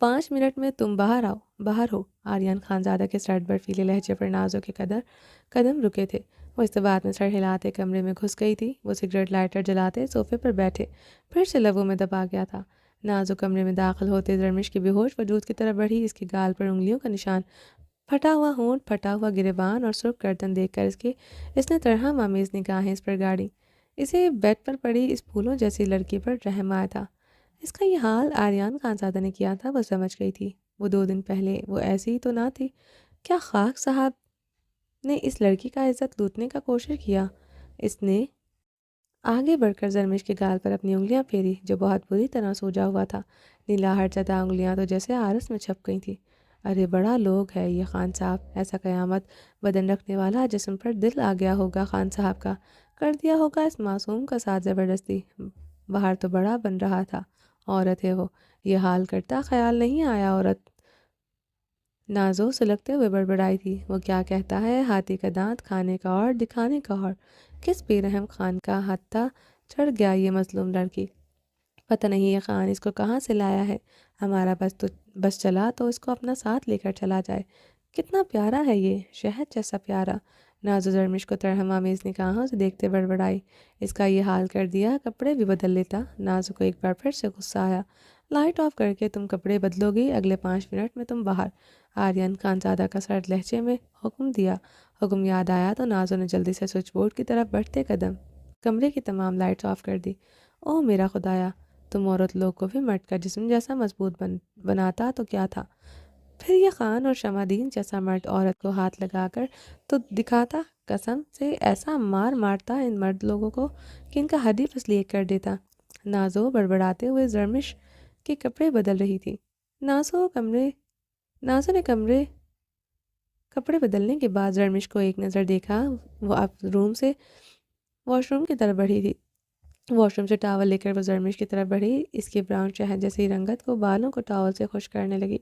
5 منٹ میں تم باہر ہو۔ آریان خانزادہ کے سرد برفیلے لہجے پر نازو کے قدم رکے تھے۔ وہ استباعت میں سر ہلاتے کمرے میں گھس گئی تھی۔ وہ سگریٹ لائٹر جلاتے صوفے پر بیٹھے، پھر سے لبوں میں دبا گیا تھا۔ نازو کمرے میں داخل ہوتے زرمش کی بے ہوش وجود کی طرف بڑھی۔ اس کے گال پر انگلیوں کا نشان، پھٹا ہوا ہونٹ، پھٹا ہوا گریبان اور سرخ گردن دیکھ کر اس نے ترہم آمیز نگاہیں اس پر گاڑی۔ اسے بیڈ پر پڑی اس پھولوں جیسی لڑکی پر رحم آیا تھا۔ اس کا یہ حال آریان خانزادہ نے کیا تھا، وہ سمجھ گئی تھی۔ وہ 2 دن پہلے وہ ایسی ہی تو نہ تھی۔ کیا خاک صاحب نے اس لڑکی کا عزت لوٹنے کا کوشش کیا؟ اس نے آگے بڑھ کر زرمش کے گال پر اپنی انگلیاں پھیری جو بہت بری طرح سوجا ہوا تھا۔ نیلاہٹ زدہ انگلیاں تو جیسے آرس میں چھپ گئی تھیں۔ ارے بڑا لوگ ہے یہ خان صاحب، ایسا قیامت بدن رکھنے والا جسم پر دل آ گیا ہوگا خان صاحب کا، کر دیا ہوگا اس معصوم کا ساتھ زبردستی۔ باہر تو بڑا بن رہا تھا، عورت ہے وہ، یہ حال کرتا خیال نہیں آیا عورت۔ نازو سلگتے ہوئے بڑبڑائی تھی۔ وہ کیا کہتا ہے، ہاتھی کا دانت کھانے کا اور دکھانے کا اور، کس بے رحم خان کا ہتھا چڑھ گیا یہ مظلوم لڑکی۔ پتہ نہیں یہ خان اس کو کہاں سے لایا ہے۔ ہمارا بس چلا تو اس کو اپنا ساتھ لے کر چلا جائے۔ کتنا پیارا ہے یہ، شہد جیسا پیارا۔ نازو زرمش کو ترہم آمیز نگاہوں سے دیکھتے بڑبڑائی، اس کا یہ حال کر دیا، کپڑے بھی بدل لیتا۔ نازو کو ایک بار پھر سے غصہ آیا۔ لائٹ آف کر کے تم کپڑے بدلو گی، اگلے 5 منٹ میں تم باہر۔ آریان خانزادہ کا سرد لہجے میں حکم دیا۔ حکم یاد آیا تو نازو نے جلدی سے سوئچ بورڈ کی طرف بڑھتے قدم کمرے کی تمام لائٹس آف کر دی۔ او میرا خدایا، تم عورت لوگ کو بھی مرد کا جسم جیسا مضبوط بناتا تو کیا تھا، پھر یہ خان اور شمادین جیسا مرد عورت کو ہاتھ لگا کر تو دکھاتا، قسم سے ایسا مارتا ان مرد لوگوں کو کہ ان کا ہڈی پسلی ایک کر دیتا۔ نازو بڑبڑاتے ہوئے زرمش کے کپڑے بدل رہی تھی۔ نازو نے کپڑے بدلنے کے بعد زرمش کو ایک نظر دیکھا۔ وہ اب واش روم کی طرف بڑھی تھی۔ واش روم سے ٹاول لے کر وہ زرمش کی طرف بڑھی۔ اس کی براؤن شہد جیسی رنگت کو بالوں کو ٹاول سے خشک کرنے لگی۔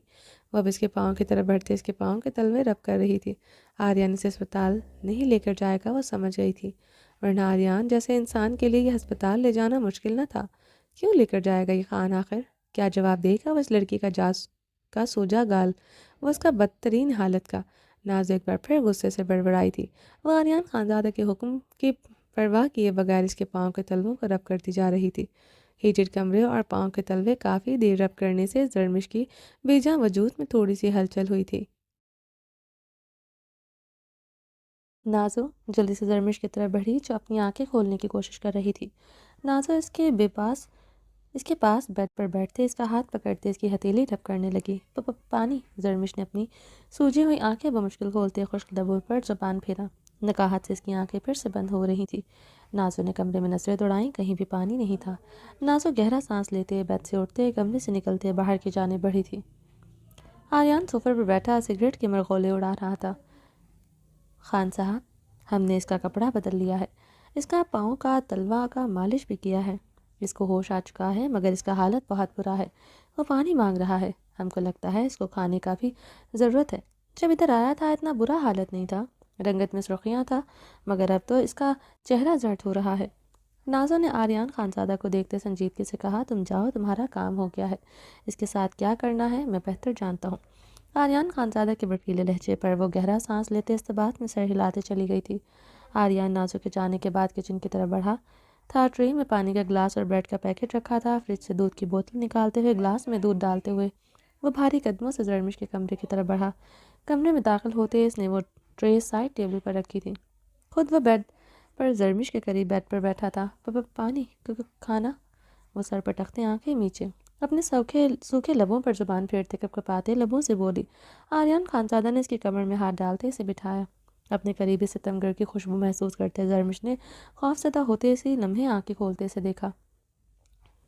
وہ اب اس کے پاؤں کی طرف بڑھتے اس کے پاؤں کے تلوے رب کر رہی تھی۔ آریان اسے ہسپتال نہیں لے کر جائے گا، وہ سمجھ گئی تھی، ورنہ آریان جیسے انسان کے لیے یہ ہسپتال لے جانا مشکل نہ تھا۔ کیوں لے کر جائے گا یہ خان آخر؟ کیا جواب دے گا وہ اس لڑکی کا سوجا گال، وہ اس کا بدترین حالت کا؟ ناز ایک بار پھر غصے سے بڑبڑائی تھی۔ وہ آریان خانزادہ کے حکم کی پرواہ کیے بغیر اس کے پاؤں کے تلووں کو رب کرتی جا رہی تھی۔ ہیٹڈ کمرے اور پاؤں کے تلوے کافی دیر رب کرنے سے زرمش کی بے جاں وجود میں تھوڑی سی ہلچل ہوئی تھی۔ نازو جلدی سے زرمش کی طرف بڑھی جو اپنی آنکھیں کھولنے کی کوشش کر رہی تھی۔ نازو اس کے پاس بیڈ پر بیٹھتے اس کا ہاتھ پکڑتے اس کی ہتھیلی رب کرنے لگی۔ پانی۔ زرمش نے اپنی سوجی ہوئی آنکھیں بمشکل کھولتے خشک لبوں پر زبان پھیرا۔ نکاہت سے اس کی آنکھیں پھر سے بند ہو رہی تھی۔ نازو نے کمرے میں نظریں دوڑائیں، کہیں بھی پانی نہیں تھا۔ نازو گہرا سانس لیتے بیڈ سے اٹھتے کمرے سے نکلتے باہر کی جانب بڑھی تھی۔ آریان صوفے پر بیٹھا سگریٹ کے مرغولے اڑا رہا تھا۔ خان صاحب، ہم نے اس کا کپڑا بدل لیا ہے، اس کا پاؤں کا تلوا کا مالش بھی کیا ہے، اس کو ہوش آ چکا ہے، مگر اس کا حالت بہت برا ہے۔ وہ پانی مانگ رہا ہے، ہم کو لگتا ہے اس کو کھانے کا بھی ضرورت ہے۔ جب ادھر آیا تھا اتنا برا حالت نہیں تھا، رنگت میں سرخیاں تھا، مگر اب تو اس کا چہرہ زرد ہو رہا ہے۔ نازو نے آریان خانزادہ کو دیکھتے سنجیدگی سے کہا، تم جاؤ، تمہارا کام ہو گیا ہے، اس کے ساتھ کیا کرنا ہے میں بہتر جانتا ہوں۔ آریان خانزادہ کے برفیلے لہجے پر وہ گہرا سانس لیتے استباعت میں سر ہلاتے چلی گئی تھی۔ آریان نازو کے جانے کے بعد کچن کی طرف بڑھا تھا۔ ٹرے میں پانی کا گلاس اور بریڈ کا پیکٹ رکھا تھا۔ فریج سے دودھ کی بوتل نکالتے ہوئے گلاس میں دودھ ڈالتے ہوئے وہ بھاری قدموں سے زرمش کے کمرے کی طرف بڑھا۔ کمرے میں داخل ہوتے اس نے وہ ٹرے سائڈ ٹیبل پر رکھی تھی۔ خود وہ بیڈ پر زرمش کے قریب بیڈ پر بیٹھا تھا۔ پانی، کھانا؟ وہ سر پٹکتے آنکھیں نیچے اپنے سوکھے لبوں پر زبان پھیرتے کپکپاتے لبوں سے بولی۔ آریان خانزادہ نے اس کی کمر میں ہاتھ ڈالتے اسے بٹھایا۔ اپنے قریبی ستمگر کی خوشبو محسوس کرتے زرمش نے خوف زدہ ہوتے اسی لمحے آنکھیں کھولتے اسے دیکھا۔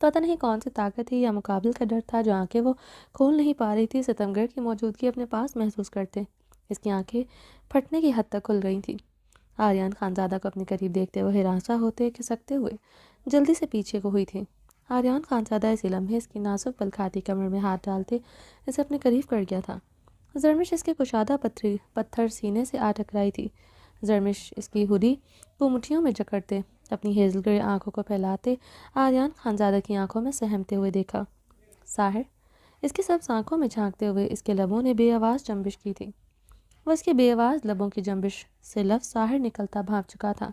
پتہ نہیں کون سی طاقت تھی یا مقابل کا ڈر تھا جو آنکھیں وہ کھول نہیں پا رہی تھی، ستمگر کی موجودگی اپنے پاس محسوس کرتے اس کی آنکھیں پھٹنے کی حد تک کھل گئی تھیں۔ آریان خانزادہ کو اپنے قریب دیکھتے وہ ہراساں ہوتے کھسکتے ہوئے جلدی سے پیچھے کو ہوئی تھی۔ آریان خانزادہ اسی لمحے اس کی نازک پل کھاتی کمر میں ہاتھ ڈالتے اسے اپنے قریب کر گیا تھا۔ زرمش اس کے کشادہ پتھر سینے سے آ ٹکرائی تھی۔ زرمش اس کی ہڈی کو مٹھیوں میں جکڑتے اپنی ہیزل گرے آنکھوں کو پھیلاتے آریان خانزادہ کی آنکھوں میں سہمتے ہوئے دیکھا۔ ساحر، اس کی سب آنکھوں میں جھانکتے ہوئے اس کے لبوں نے بے آواز جنبش کی تھی۔ وہ اس کی بے آواز لبوں کی جنبش سے لفظ باہر نکلتا بھاپ چکا تھا۔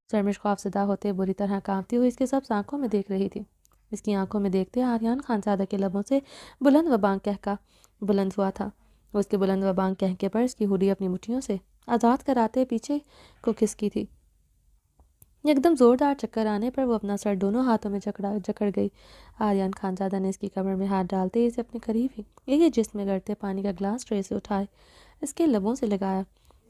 زرمش خوفزدہ ہوتے بری طرح کانپتی ہوئی اس کے سب آنکھوں میں دیکھ رہی تھی۔ اس کی آنکھوں میں دیکھتے آریان خانزادہ کے لبوں سے بلند و بانگ کہکا بلند ہوا تھا۔ وہ اس کے بلند و بانگ کہکے پر اس کی ہوڈی اپنی مٹھیوں سے آزاد کراتے پیچھے کو کھسکی تھی۔ ایک دم زوردار چکر آنے پر وہ اپنا سر دونوں ہاتھوں میں جکڑ گئی۔ آریان خانزادہ نے اس کی کمر میں ہاتھ ڈالتے اسے اپنے قریب ہی ایک جسم میں گرتے پانی کا گلاس ٹرے سے اٹھائے اس کے لبوں سے لگایا۔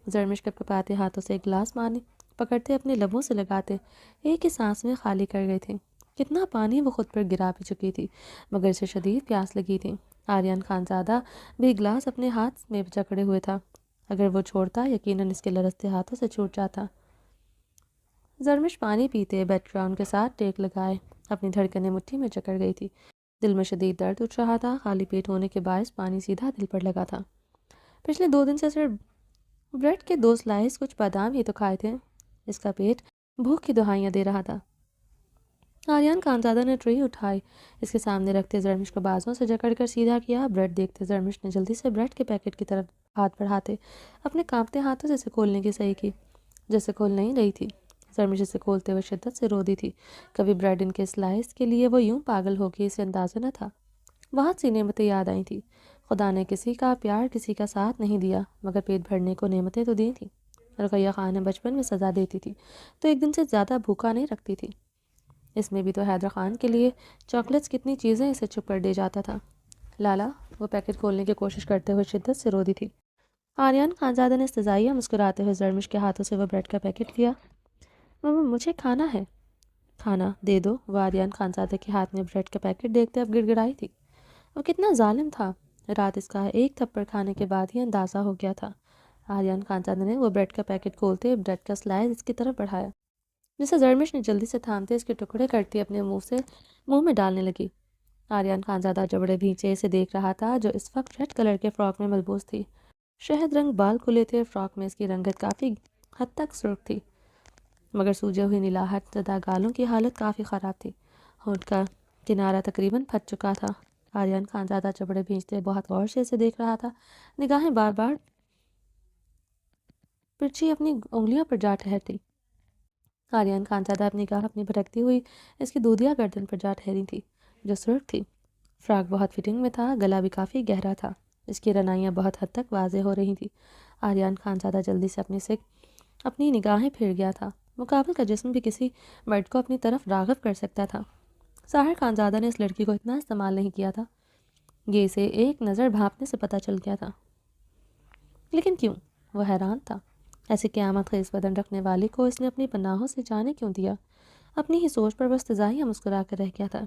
زرمش کپکپاتے ہاتھوں سے ایک گلاس پانی پکڑتے اپنے لبوں سے لگاتے ایک ہی سانس میں خالی کر گئے تھے۔ کتنا پانی وہ خود پر گرا بھی چکی تھی، مگر اسے شدید پیاس لگی تھی۔ آریان خانزادہ بھی گلاس اپنے ہاتھ میں جکڑے ہوئے تھا۔ اگر وہ چھوڑتا یقیناً اس کے لرزتے ہاتھوں سے چھوٹ جاتا۔ زرمش پانی پیتے بیک گراؤنڈ کے ساتھ ٹیک لگائے اپنی دھڑکنیں مٹھی میں جکڑ گئی تھی۔ دل میں شدید درد اٹھ رہا تھا۔ خالی پیٹ ہونے کے باعث پانی سیدھا دل پر لگا تھا۔ پچھلے 2 دن سے صرف بریڈ کے 2 سلائس کچھ بادام ہی تو کھائے تھے۔ اس کا پیٹ بھوک کی دہائیاں دے رہا تھا۔ آریان خانزادہ نے ٹری اٹھائی اس کے سامنے رکھتے زرمش کو بازوں سے جکڑ کر سیدھا کیا۔ بریڈ دیکھتے زرمش نے جلدی سے بریڈ کے پیکٹ کی طرف ہاتھ بڑھاتے اپنے کانپتے ہاتھوں سے اسے کھولنے کی صحیح کی، جیسے کھول نہیں رہی تھی۔ زرمش اسے کھولتے ہوئے شدت سے رو دی تھی۔ کبھی بریڈ ان کے سلائس کے لیے وہ یوں پاگل ہو کے اسے اندازہ نہ تھا۔ بہت سی نعمتیں یاد آئی تھی۔ خدا نے کسی کا پیار کسی کا ساتھ نہیں دیا، مگر پیٹ بھرنے کو نعمتیں تو دی تھیں۔ رقیہ خان نے بچپن میں سزا دیتی تھی تو ایک دن سے زیادہ بھوکا نہیں رکھتی تھی۔ اس میں بھی تو حیدر خان کے لیے چاکلیٹس کتنی چیزیں اسے چھپ کر دے جاتا تھا۔ لالا، وہ پیکٹ کھولنے کی کوشش کرتے ہوئے شدت سے رو دی تھی۔ آریان خانزادہ نے استزائیہ مسکراتے ہوئے زرمش کے ہاتھوں سے وہ بریڈ کا پیکٹ لیا۔ مجھے کھانا ہے۔ کھانا دے دو۔ وہ آریان خانزادہ کے ہاتھ میں بریڈ کا پیکٹ دیکھتے اب گڑ گڑائی تھی۔ وہ کتنا ظالم تھا۔ رات اس کا ایک تھپڑ کھانے کے بعد ہی اندازہ ہو گیا تھا۔ آریان خانزادہ نے وہ بریڈ کا پیکٹ کھولتے بریڈ کا سلائس اس کی طرف بڑھایا، جسے زرمش نے جلدی سے تھامتے اس کے ٹکڑے کرتی اپنے منہ میں ڈالنے لگی۔ آریان خانزادہ جبڑے بھینچے اسے دیکھ رہا تھا جو اس وقت ریڈ کلر کے فراک میں ملبوس تھی۔ شہد رنگ بال کھلے تھے۔ فراک میں اس کی رنگت کافی حد تک سرخ تھی، مگر سوجے ہوئی نیلاہٹ زدہ گالوں کی حالت کافی خراب تھی۔ ہونٹ کا کنارہ تقریباً پھٹ چکا تھا۔ آریان خانزادہ جبڑے بھینچتے بہت غور سے اسے دیکھ رہا تھا۔ نگاہیں بار بار پرچھی اپنی انگلیوں پر جا ٹھہرتی۔ آریان خانزادہ اپنی گاہ اپنی بھٹکتی ہوئی اس کی دودھیا گردن پر جا ٹھہری تھی جو سرخ تھی۔ فراک بہت فٹنگ میں تھا، گلا بھی کافی گہرا تھا، اس کی رنائیاں بہت حد تک واضح ہو رہی تھی۔ آریان خانزادہ جلدی سے اپنی نگاہیں پھیر گیا تھا۔ مقابل کا جسم بھی کسی مرد کو اپنی طرف راغب کر سکتا تھا۔ ساحر خانزادہ نے اس لڑکی کو اتنا استعمال نہیں کیا تھا، یہ اسے ایک نظر بھانپنے سے پتہ چل گیا تھا۔ لیکن کیوں؟ وہ حیران تھا۔ ایسی قیامت خیز بدن رکھنے والی کو اس نے اپنی پناہوں سے جانے کیوں دیا؟ اپنی ہی سوچ پر وہ استزائیہ مسکرا کر رہ گیا تھا۔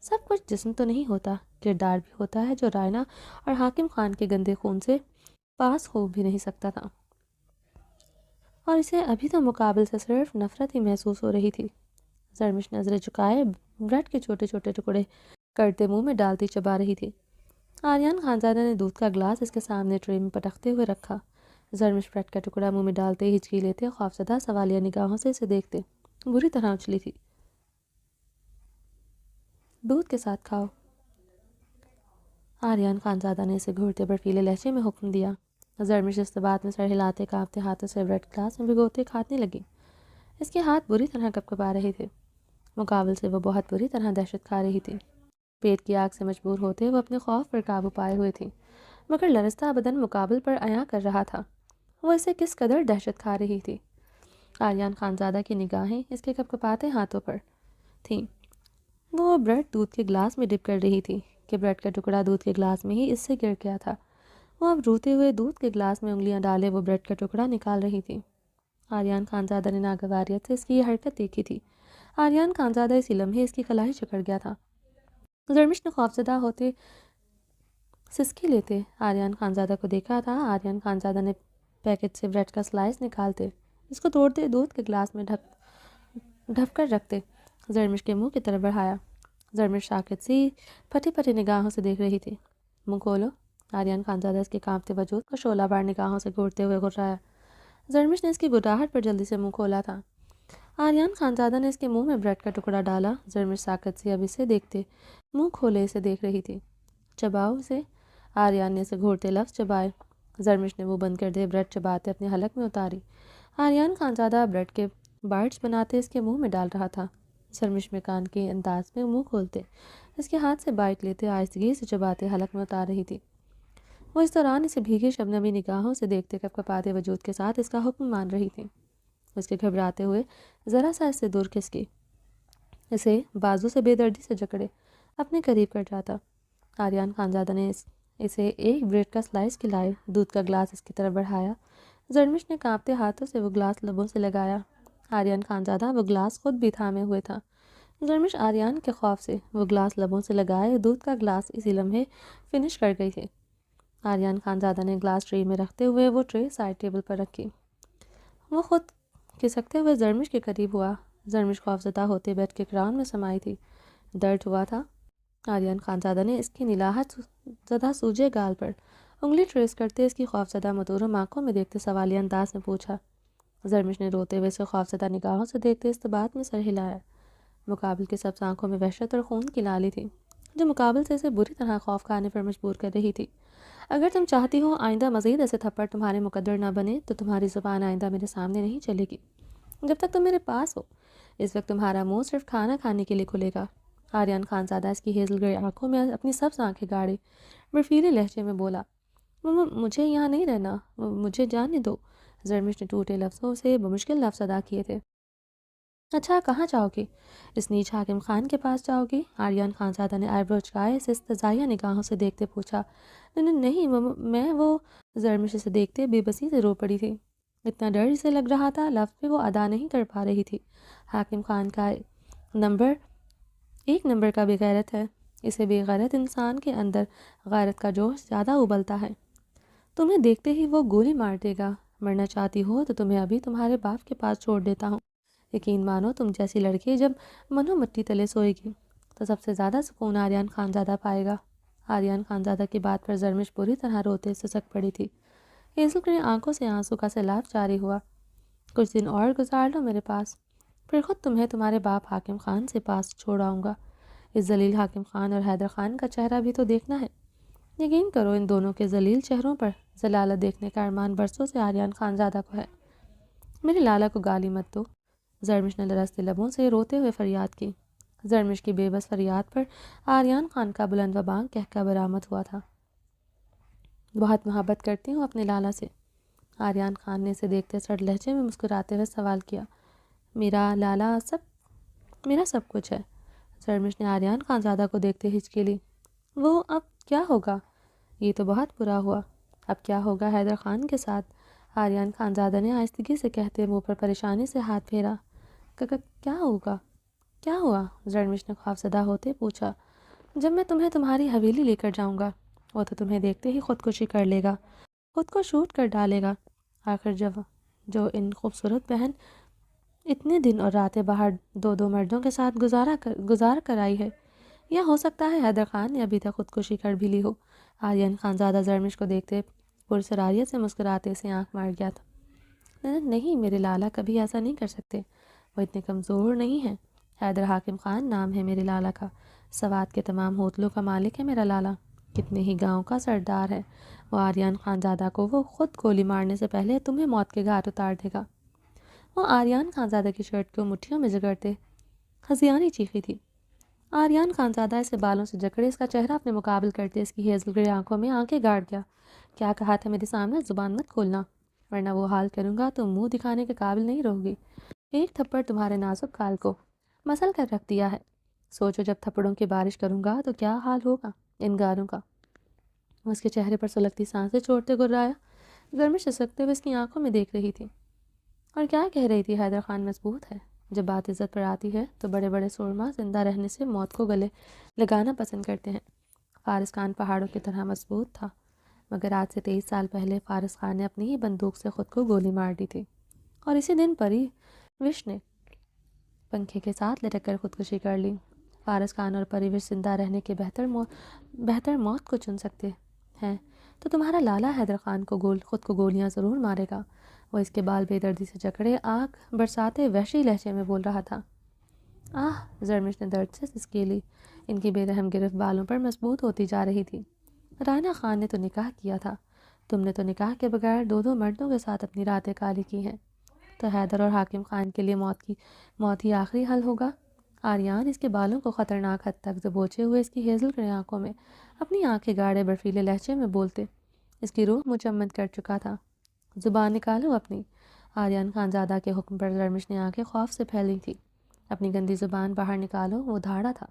سب کچھ جسم تو نہیں ہوتا، کردار بھی ہوتا ہے جو رائنا اور حاکم خان کے گندے خون سے پاس ہو بھی نہیں سکتا تھا، اور اسے ابھی تو مقابل سے صرف نفرت ہی محسوس ہو رہی تھی۔ زرمش نظریں چکائے بریڈ کے چھوٹے چھوٹے ٹکڑے کرتے منہ میں ڈالتی چبا رہی تھی۔ آریان خانزادہ نے دودھ کا گلاس اس کے سامنے ٹرے میں پٹکتے ہوئے رکھا۔ زرمش بریڈ کا ٹکڑا منہ میں ڈالتے ہچکی لیتے خوفزدہ سوالیہ نگاہوں سے اسے دیکھتے بری طرح اچھلی تھی۔ دودھ کے ساتھ کھاؤ۔ آریان خانزادہ نے اسے گھورتے برفیلے لہجے میں حکم دیا۔ زرمش استبات میں سر ہلاتے کانپتے ہاتھوں سے بریڈ گلاس میں بھگوتے کھانے لگی۔ اس کے ہاتھ بری طرح کپکپا رہے تھے، مقابل سے وہ بہت بری طرح دہشت کھا رہی تھی۔ پیٹ کی آگ سے مجبور ہوتے وہ اپنے خوف پر قابو پائے ہوئے تھی، مگر لرزتا بدن مقابل پر عیاں کر رہا تھا وہ اسے کس قدر دہشت کھا رہی تھی۔ آریان خانزادہ کی نگاہیں اس کے کپکپاتے ہاتھوں پر تھیں۔ وہ بریڈ دودھ کے گلاس میں ڈپ کر رہی تھی کہ بریڈ کا ٹکڑا دودھ کے گلاس میں ہی اس سے گر گیا تھا۔ وہ اب روتے ہوئے دودھ کے گلاس میں انگلیاں ڈالے وہ بریڈ کا ٹکڑا نکال رہی تھی۔ آریان خانزادہ نے ناگواریت سے اس کی یہ حرکت دیکھی تھی۔ آریان خانزادہ اسی لمحے اس کی کلائی چکر گیا تھا۔ زرمش نے خوفزدہ ہوتے سسکی لیتے آریان خانزادہ کو دیکھا تھا۔ آریان خانزادہ نے پیکٹ سے بریڈ کا سلائس نکالتے اس کو توڑتے دودھ کے گلاس میں ڈھپ کر رکھتے زرمش کے منہ کی طرف بڑھایا۔ زرمش ساکت سی پھٹی پھٹی نگاہوں سے دیکھ رہی تھی۔ منہ کھولو۔ آریان خانزادہ اس کے کانپتے وجود کو شعلہ بار نگاہوں سے گھورتے ہوئے گھرایا۔ زرمش نے اس کی گھٹاہٹ پر جلدی سے منہ کھولا تھا۔ آریان خانزادہ نے اس کے منہ میں بریڈ کا ٹکڑا ڈالا۔ زرمش ساکت سی اب اسے دیکھتے منہ کھولے اسے دیکھ رہی تھی۔ چباؤ اسے۔ آریان نے اسے گھورتے لفظ چبائے۔ زرمش نے وہ بند کر دے بریڈ چباتے اپنے حلق میں اتاری۔ آریان خانزادہ بریڈ کے بائٹس بناتے اس کے منہ میں ڈال رہا تھا۔ زرمش میں کان کے انداز میں منہ کھولتے اس کے ہاتھ سے بائٹ لیتے آہستگی سے چباتے حلق میں اتار رہی تھی۔ وہ اس دوران اسے بھیگی شبنمی نگاہوں سے دیکھتے کپکپاتے وجود کے ساتھ اس کا حکم مان رہی تھی۔ اس کے گھبراتے ہوئے ذرا سا اس سے دور کھسکی، اسے بازو سے بے دردی سے جکڑے اپنے قریب کر جاتا۔ آریان خانزادہ نے اسے ایک بریڈ کا سلائس کھلائے، دودھ کا گلاس اس کی طرف بڑھایا۔ زرمش نے کانپتے ہاتھوں سے وہ گلاس لبوں سے لگایا۔ آریان خانزادہ وہ گلاس خود بھی تھامے ہوئے تھا۔ زرمش آریان کے خوف سے وہ گلاس لبوں سے لگائے دودھ کا گلاس اسی لمحے فنش کر گئی تھی۔ آریان خانزادہ نے گلاس ٹرے میں رکھتے ہوئے وہ ٹرے سائڈ ٹیبل پر رکھی۔ وہ خود کھسکتے ہوئے زرمش کے قریب ہوا۔ زرمش خوفزدہ ہوتے بیڈ کے کراؤن میں سمائی تھی۔ درد ہوا تھا۔ آریان خانزادہ نے اس کی نلاحت زدہ سوجے گال پر انگلی ٹریس کرتے اس کی خوفزدہ مدورم آنکھوں میں دیکھتے سوالیہ انداز میں پوچھا۔ زرمش نے روتے ہوئے اسے خوفزدہ نگاہوں سے دیکھتے استبات میں سر ہلایا۔ مقابل کے سبز آنکھوں میں وحشت اور خون کی لالی تھی جو مقابل سے اسے بری طرح خوف کھانے پر مجبور کر رہی تھی۔ اگر تم چاہتی ہو آئندہ مزید ایسے تھپڑ تمہارے مقدر نہ بنے تو تمہاری زبان آئندہ میرے سامنے نہیں چلے گی جب تک تم میرے پاس ہو۔ اس وقت تمہارا منہ صرف کھانا کھانے کے لیے کھلے گا۔ آریان خانزادہ اس کی ہیزل گرے آنکھوں میں اپنی سبز آنکھیں گاڑے برفیلے لہجے میں بولا، مجھے یہاں نہیں رہنا، مجھے جانے دو۔ زرمش نے ٹوٹے لفظوں سے بمشکل لفظ ادا کیے تھے۔ اچھا کہاں جاؤ گی؟ اس نیچ حاکم خان کے پاس جاؤ گی؟ آریان خانزادہ نے آئی برو چکائے اسے استزائیہ نگاہوں سے دیکھتے پوچھا۔ نہیں میں وہ زرمش سے دیکھتے بے بسی سے رو پڑی تھی۔ اتنا ڈر اسے لگ رہا تھا لفظ پہ وہ ادا نہیں کر پا رہی تھی۔ حاکم خان کا ایک نمبر کا بے غیرت ہے۔ اسے بے غیرت انسان کے اندر غیرت کا جوش زیادہ ابلتا ہے۔ تمہیں دیکھتے ہی وہ گولی مار دے گا۔ مرنا چاہتی ہو تو تمہیں ابھی تمہارے باپ کے پاس چھوڑ دیتا ہوں۔ یقین مانو تم جیسی لڑکی جب منو مٹی تلے سوئے گی تو سب سے زیادہ سکون آریان خانزادہ پائے گا۔ آریان خانزادہ کی بات پر زرمش بری طرح روتے سسک پڑی تھی۔ ہیزل کی آنکھوں سے آنسو کا سیلاب جاری ہوا۔ کچھ دن اور گزار لو میرے پاس، پھر خود تمہیں تمہارے باپ حاکم خان سے پاس چھوڑ آؤں گا۔ اس ذلیل حاکم خان اور حیدر خان کا چہرہ بھی تو دیکھنا ہے۔ یقین کرو ان دونوں کے ذلیل چہروں پر ذلالت دیکھنے کا ارمان برسوں سے آریان خانزادہ کو ہے۔ میرے لالا کو گالی مت دو۔ زرمش نے لرزتے لبوں سے روتے ہوئے فریاد کی۔ زرمش کی بے بس فریاد پر آریان خان کا بلند و بانگ کہکا برآمد ہوا تھا۔ بہت محبت کرتی ہوں اپنے لالا سے۔ آریان خان نے اسے دیکھتے سرد لہجے میں مسکراتے ہوئے سوال کیا۔ میرا لالا میرا سب کچھ ہے۔ زرمش نے آریان خانزادہ کو دیکھتے ہچکی لی۔ وہ اب کیا ہوگا؟ یہ تو بہت برا ہوا۔ اب کیا ہوگا حیدر خان کے ساتھ؟ آریان خانزادہ نے آہستگی سے کہتے منہ پر پریشانی سے ہاتھ پھیرا۔ کیا ہوگا؟ کیا ہوا؟ زرمش نے خوفزدہ ہوتے پوچھا۔ جب میں تمہیں تمہاری حویلی لے کر جاؤں گا وہ تو تمہیں دیکھتے ہی خودکشی کر لے گا، خود کو شوٹ کر ڈالے گا۔ آخر جو ان خوبصورت بہن اتنے دن اور راتیں باہر دو مردوں کے ساتھ گزار کر آئی ہے، یا ہو سکتا ہے حیدر خان نے ابھی تک خودکشی کر بھی لی ہو۔ آریان خانزادہ زرمش کو دیکھتے پرسراریت سے مسکراتے سے آنکھ مار گیا تھا۔ نہیں، میرے لالا کبھی ایسا نہیں کر سکتے، وہ اتنے کمزور نہیں ہیں۔ حیدر حاکم خان نام ہے میرے لالا کا، سوات کے تمام ہوتلوں کا مالک ہے میرا لالا، کتنے ہی گاؤں کا سردار ہے۔ وہ آریان خانزادہ کو وہ خود گولی مارنے سے پہلے تمہیں موت کے گھاٹ اتار دے گا۔ وہ آریان خانزادہ کی شرٹ کو مٹھیوں میں جگڑتے ہنسیانی چیخی تھی۔ آریان خانزادہ اسے بالوں سے جکڑے اس کا چہرہ اپنے مقابل کرتے اس کی ہیزل گرے آنکھوں میں آنکھیں گاڑ گیا۔ کیا کہا تھا میرے سامنے زبان مت کھولنا، ورنہ وہ حال کروں گا تو منہ دکھانے کے قابل نہیں رہو گی۔ ایک تھپڑ تمہارے نازک گال کو مسل کر رکھ دیا ہے، سوچو جب تھپڑوں کی بارش کروں گا تو کیا حال ہوگا ان گالوں کا۔ اس کے چہرے پر سلگتی سانسیں چھوڑتے گرایا۔ زرمش سسکتے ہوئے اس کی آنکھوں میں دیکھ رہی تھی۔ اور کیا کہہ رہی تھی؟ حیدر خان مضبوط ہے، جب بات عزت پر آتی ہے تو بڑے بڑے سورما زندہ رہنے سے موت کو گلے لگانا پسند کرتے ہیں۔ فارس خان پہاڑوں کی طرح مضبوط تھا، مگر آج سے 23 سال پہلے فارس خان نے اپنی ہی بندوق سے خود کو گولی مار دی تھی، اور اسی دن پری وش نے پنکھے کے ساتھ لٹک کر خودکشی کر لی۔ فارس خان اور پری وش زندہ رہنے کے بہتر موت کو چن سکتے ہیں، تو تمہارا لالا حیدر خان کو خود کو گولیاں ضرور مارے گا۔ وہ اس کے بال بے دردی سے جکڑے آنکھ برساتے وحشی لہجے میں بول رہا تھا۔ زرمش نے درد سے سسکی لی۔ ان کی بے رحم گرفت بالوں پر مضبوط ہوتی جا رہی تھی۔ رائنا خان نے تو نکاح کیا تھا، تم نے تو نکاح کے بغیر دو دو مردوں کے ساتھ اپنی راتیں کالی کی ہیں، تو حیدر اور حاکم خان کے لیے موت ہی آخری حل ہوگا۔ آریان اس کے بالوں کو خطرناک حد تک دبوچے ہوئے اس کی ہیزل گرے آنکھوں میں اپنی آنکھیں گاڑے برفیلے لہجے میں بولتے، اس کی روح مچمد کر چکا تھا۔ زبان نکالو اپنی۔ آریان خانزادہ کے حکم پر زرمش نے آنکھیں خوف سے پھیلی تھی۔ اپنی گندی زبان باہر نکالو، وہ دھاڑا تھا۔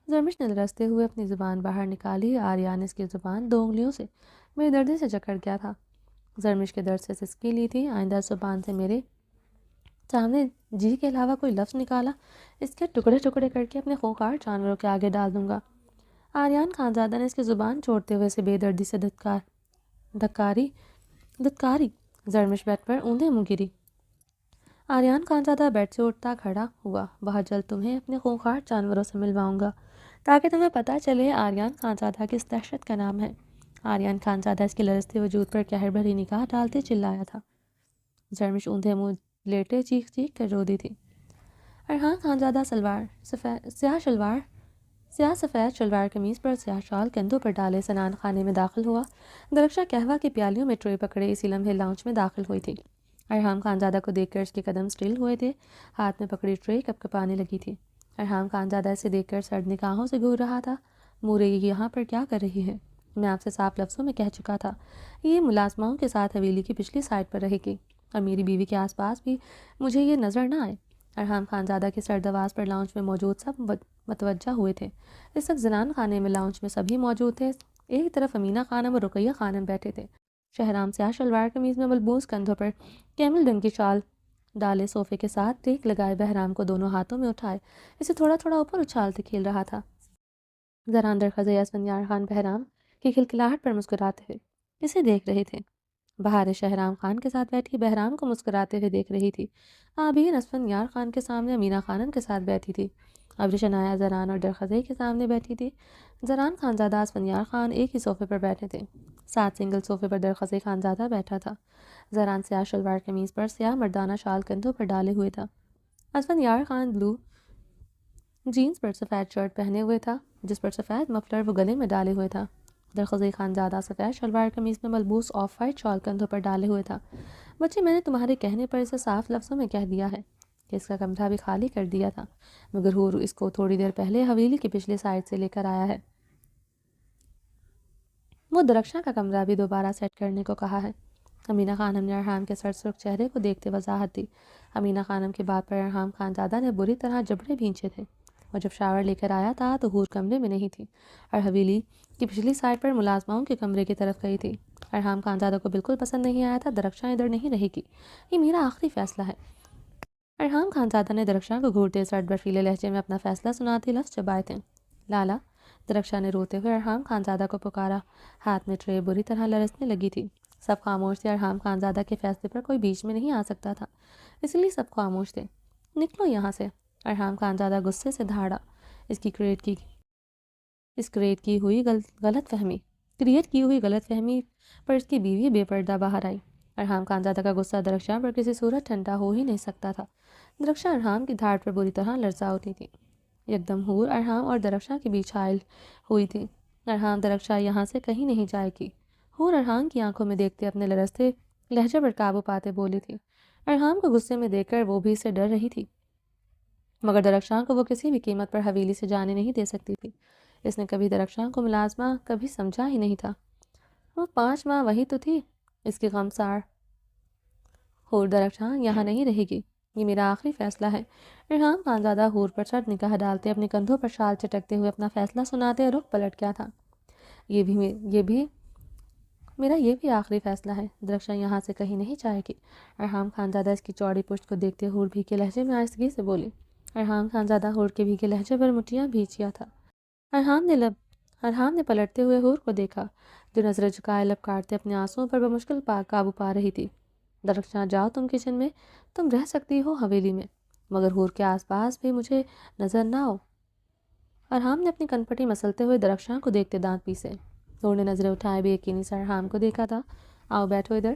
زرمش نے لرزتے ہوئے اپنی زبان باہر نکالی۔ آریان اس کی زبان 2 انگلیوں سے میرے دردے سے جکڑ گیا تھا۔ زرمش کے درد سے سسکی لی تھی۔ آئندہ زبان سے میرے سامنے جی کے علاوہ کوئی لفظ نکالا، اس کے ٹکڑے ٹکڑے کر کے اپنے خونخوار جانوروں کے آگے ڈال دوں گا۔ آریان خانزادہ نے اس کی زبان چھوڑتے ہوئے اسے بے دردی سے دھتکاری۔ زرمش بیڈ پر اوندے منہ گری۔ آریان خانزادہ بیڈ سے اٹھتا کھڑا ہوا۔ بہت جلد تمہیں اپنے خونخوار جانوروں سے ملواؤں گا تاکہ تمہیں پتہ چلے آریان خانزادہ کس دہشت کا نام ہے۔ آریان خانزادہ اس کے لرزتے وجود پر قہر بھری نگاہ ڈالتے چلایا تھا۔ زرمش اوندھے منہ لیٹے چیخ چیخ کر رو دی تھی۔ ارحان خانزادہ سیاہ سفید شلوار قمیض پر سیاہ شال کندھوں پر ڈالے سنان خانے میں داخل ہوا۔ درخشا قہوہ کی پیالیوں میں ٹرے پکڑے اسی لمحے لاؤنج میں داخل ہوئی تھی۔ ارحان خانزادہ کو دیکھ کر اس کے قدم سٹل ہوئے تھے، ہاتھ میں پکڑی ٹرے کپ کپانے لگی تھی۔ ارحان خانزادہ اسے دیکھ کر سرد نگاہوں سے گھور رہا تھا۔ مورے یہ یہاں پر کیا کر رہی ہے؟ میں آپ سے صاف لفظوں میں کہہ چکا تھا، یہ ملازماؤں کے ساتھ حویلی کی پچھلی سائڈ پر رہے گی اور میری بیوی کے آس پاس بھی مجھے یہ نظر نہ آئے۔ ارحان خانزادہ کی سرد آواز پر لاؤنج میں موجود سب متوجہ ہوئے تھے۔ اس وقت زنان خانے میں لاؤنج میں سبھی موجود تھے۔ ایک طرف امینہ خانم اور رقیہ خانم بیٹھے تھے۔ شہرام سیاہ شلوار قمیض میں ملبوس، کندھوں پر کیمل ڈنگ کی شال ڈالے صوفے کے ساتھ ٹیک لگائے بہرام کو دونوں ہاتھوں میں اٹھائے اسے تھوڑا تھوڑا اوپر اچھالتے کھیل رہا تھا۔ ذرا اندر خزے اسفندیار خان بہرام کی کھلکھلاہٹ پر مسکراتے ہوئے اسے دیکھ رہے تھے۔ بہار شہرام خان کے ساتھ بیٹھی بہرام کو مسکراتے ہوئے دیکھ رہی تھی۔ آبین اسفندیار خان کے سامنے امینہ خانم کے ساتھ بیٹھی تھی۔ ابر شنایا زران اور درخزے کے سامنے بیٹھی تھی۔ زران خانزادہ اسفندیار خان ایک ہی صوفے پر بیٹھے تھے، ساتھ سنگل صوفے پر درخزے خانزادہ بیٹھا تھا۔ زران سیاہ شلوار قمیض پر سیاہ مردانہ شال کندھوں پر ڈالے ہوئے تھا۔ اسفندیار خان بلو جینز پر سفید شرٹ پہنے ہوئے تھا جس پر سفید مفلر وہ گلے میں ڈالے ہوئے تھا۔ درخزے خانزادہ سفید شلوار قمیض میں ملبوس آف وائٹ شال کندھوں پر ڈالے ہوئے تھا۔ بچے، میں نے تمہارے کہنے پر اسے صاف لفظوں میں کہہ دیا ہے کہ اس کا کمرہ بھی خالی کر دیا تھا، مگر حور اس کو تھوڑی دیر پہلے حویلی کی پچھلی سائڈ سے لے کر آیا ہے۔ وہ درخشاں کا کمرہ بھی دوبارہ سیٹ کرنے کو کہا ہے۔ امینہ خانم نے ارحان کے سرد سرخ چہرے کو دیکھتے وضاحت دی۔ امینہ خانم کی بات پر ارحان خانزادہ نے بری طرح جبڑے بھینچے تھے۔ وہ جب شاور لے کر آیا تھا تو حور کمرے میں نہیں تھی اور حویلی کی پچھلی سائڈ پر ملازماؤں کے کمرے کی طرف گئی تھی۔ ارحان خانزادہ کو بالکل پسند نہیں آیا تھا درخشاں ادھر نہیں رہے گی، یہ میرا آخری فیصلہ ہے۔ ارحان خانزادہ نے درخشاں کو گھورتے سرد برفیلے لہجے میں اپنا فیصلہ سناتے لفظ چبائے تھے۔ لالا، درخشاں نے روتے ہوئے ارحان خانزادہ کو پکارا۔ ہاتھ میں ٹرے بری طرح لرزنے لگی تھی۔ سب خاموش تھے۔ ارحان خانزادہ کے فیصلے پر کوئی بیچ میں نہیں آ سکتا تھا، اس لیے سب خاموش تھے۔ نکلو یہاں سے، ارحان خانزادہ غصے سے دھاڑا۔ اس کریٹ کی ہوئی غلط فہمی پر اس کی بیوی بے پردہ باہر آئی۔ ارحان خانزادہ کا غصہ درخشاں پر کسی صورت ٹھنڈا ہو ہی نہیں سکتا تھا۔ درخشاں ارحان کی دھاڑ پر بری طرح لرزا اٹھی تھی۔ یکدم حور ارحان اور درخشاں کے بیچ حائل ہوئی تھی۔ ارحان، درخشاں یہاں سے کہیں نہیں جائے گی۔ حور ارحان کی آنکھوں میں دیکھتے اپنے لرزتے لہجے پر قابو پاتے بولی تھی۔ ارحان کو غصے میں دیکھ کر وہ بھی اسے ڈر رہی تھی، مگر درخشاں کو وہ کسی بھی قیمت پر حویلی سے جانے نہیں دے سکتی تھی۔ اس نے کبھی درخشاں کو ملازمہ کبھی سمجھا ہی نہیں تھا۔ وہ 5 ماہ وہی تو تھی اس کی غمسار۔ حور، درخشاں یہاں نہیں رہے گی، یہ میرا آخری فیصلہ ہے۔ ارحان خانزادہ حور پر سرد نگاہ ڈالتے اپنے کندھوں پر شال چٹکتے ہوئے اپنا فیصلہ سناتے رخ پلٹ گیا تھا۔ میرا یہ بھی آخری فیصلہ ہے، درخشاں یہاں سے کہیں نہیں جائے گی۔ ارحان خانزادہ اس کی چوڑی پشت کو دیکھتے حور بھیگے لہجے میں آہستگی سے بولی۔ ارحان خانزادہ حور کے بھیگے لہجے پر مٹیاں بھیچیا تھا۔ ارحان نے پلٹتے ہوئے حور کو دیکھا جو نظر جھکائے لب کاٹتے اپنے آنسوؤں پر بمشکل قابو پا رہی تھی۔ درخشاں، جاؤ تم کچن میں، تم رہ سکتی ہو حویلی میں، مگر حور کے آس پاس بھی مجھے نظر نہ آؤ۔ ارحان نے اپنی کنپٹی مسلتے ہوئے درخشاں کو دیکھتے دانت پیسے۔ حور نے نظریں اٹھائے بے یقینی سے ارحان کو دیکھا تھا۔ آؤ بیٹھو ادھر۔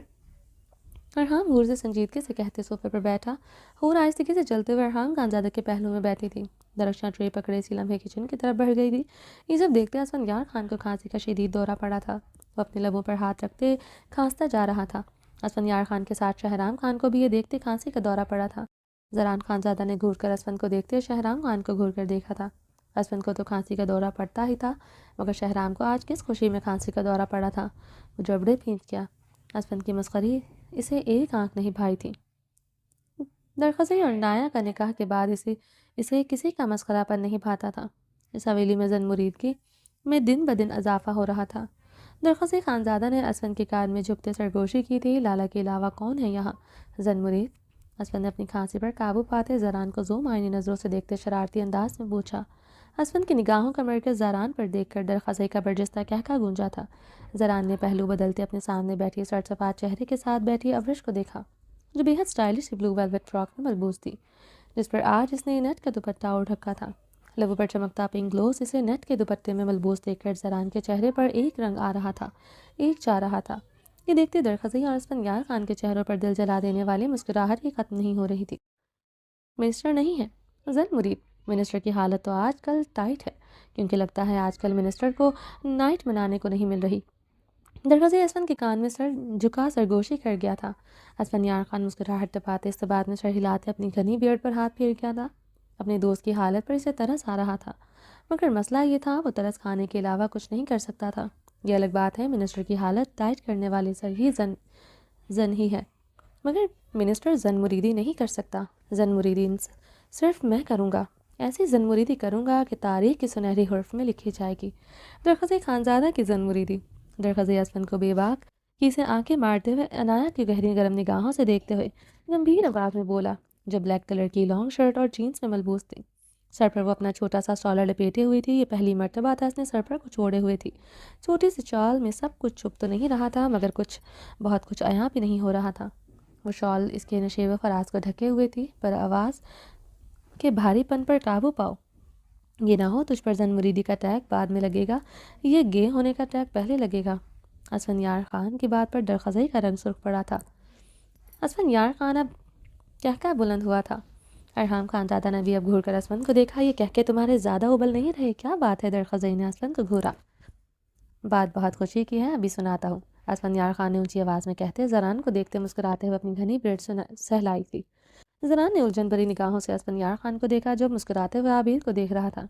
ارحام غور سے سنجیدگی سے کہتے صوفے پر بیٹھا. حور آہستگی سے چلتے ہوئے ارحام خانزادہ کے پہلو میں بیٹھی تھی. درخشاں ٹرے پکڑے اسی لمحے کچن کی طرف بڑھ گئی تھی. یہ جب دیکھتے اسفندیار خان کو کھانسی کا شدید دورہ پڑا تھا. وہ اپنے لبوں پر ہاتھ رکھتے کھانستا جا رہا تھا. اسفندیار خان کے ساتھ شہرام خان کو بھی یہ دیکھتے کھانسی کا دورہ پڑا تھا. زران خانزادہ نے گھور کر اسفند کو دیکھتے شہرام خان کو گھور کر دیکھا تھا. اسفند کو تو کھانسی کا دورہ پڑتا ہی تھا، مگر شہرام کو آج کس خوشی میں کھانسی کا دورہ پڑا تھا؟ وہ جبڑے پھینچ گیا. اسفند کی مسخری اسے ایک آنکھ نہیں بھائی تھی. درخزئی اور نایا کا نکاح کے بعد اسے کسی کا مسخرہ پر نہیں بھاتا تھا. اس حویلی میں زن مریدگی میں دن بدن اضافہ ہو رہا تھا. درخزئی خانزادہ نے اسفند کی کار میں جھکتے سرگوشی کی تھی. لالا کے علاوہ کون ہے یہاں؟ زن مرید. اسفند نے اپنی کھانسی پر قابو پاتے زران کو زو معنی نظروں سے دیکھتے شرارتی انداز میں پوچھا. اسفند کی نگاہوں کا مرکز زران پر دیکھ کر درخزئی کا برجستہ کہکا گونجا تھا. زران نے پہلو بدلتے اپنے سامنے بیٹھی سرسفات چہرے کے ساتھ بیٹھی ابرش کو دیکھا، جو بے حد اسٹائلش بلو ویلویٹ فراک میں ملبوس تھی، جس پر آج اس نے نیٹ کا دوپٹہ اوڑھ رکھا تھا. لبوں پر چمکتا پنک گلوز اسے نیٹ کے دوپٹے میں ملبوس دیکھ کر زران کے چہرے پر ایک رنگ آ رہا تھا، ایک جا رہا تھا. یہ دیکھتے درخزئی اور اسفندیار خان کے چہروں پر دل جلا دینے والی مسکراہٹ ہی ختم نہیں ہو رہی تھی. منسٹر نہیں ہے؟ زن مرید. منسٹر کی حالت تو آج کل ٹائٹ ہے، کیونکہ لگتا ہے آج کل منسٹر کو نائٹ منانے کو نہیں مل رہی. درخزئی اسفند کے کان میں سر جھکا سرگوشی کر گیا تھا. اسفندیار خان مسکراہٹ دباتے استباد میں سر ہلاتے اپنی گھنی بیئرڈ پر ہاتھ پھیر گیا تھا. اپنے دوست کی حالت پر اسے ترس آ رہا تھا، مگر مسئلہ یہ تھا وہ ترس کھانے کے علاوہ کچھ نہیں کر سکتا تھا. یہ الگ بات ہے منسٹر کی حالت ٹائٹ کرنے والے سر ہی زن ہی ہے، مگر منسٹر زن مریدی نہیں کر سکتا. زن مریدی صرف میں کروں گا، ایسی زن مریدی کروں گا کہ تاریخ کی سنہری حرف میں لکھی جائے گی. درخزئی خانزادہ کی زن مریدی. درخزئی اسفند کو بے باک کی سے آنکھیں مارتے ہوئے عنایت کی گہری گرم نگاہوں سے دیکھتے ہوئے گمبھیر آواز میں بولا، جو بلیک کلر کی لانگ شرٹ اور جینس میں ملبوس تھی. سر پر وہ اپنا چھوٹا سا اسٹالر لپیٹے ہوئی تھی. یہ پہلی مرتبہ تھا اس نے سر پر کچھ اوڑھے ہوئے تھی. چھوٹی سی شال میں سب کچھ چھپ تو نہیں رہا تھا، مگر بہت کچھ عیاں بھی نہیں ہو رہا تھا. وہ شال اس کے نشیب و فراز کو ڈھکے ہوئے تھی. پر آواز کے بھاری پن پر قابو پاؤ. یہ نہ ہو تجھ پر زن مریدی کا ٹیگ بعد میں لگے گا، یہ گے ہونے کا ٹیگ پہلے لگے گا. اسفندیار خان کی بات پر درخزئی کا رنگ سرخ پڑا تھا. اسفندیار خان اب کہکا بلند ہوا تھا. ارحام خانزادہ نے بھی اب گھور کر اسفند کو دیکھا. یہ کہکے تمہارے زیادہ ابل نہیں رہے؟ کیا بات ہے؟ درخزئی نے اسفند کو گھورا. بات بہت خوشی کی ہے، ابھی سناتا ہوں. اسفندیار خان نے اونچی آواز میں کہتے زران کو دیکھتے مسکراتے ہوئے اپنی گھنی بیئرڈ سہلائی تھی. زران نے الجھن بھری نگاہوں سے اسفندیار خان کو دیکھا، جو مسکراتے ہوئے عابیر کو دیکھ رہا تھا.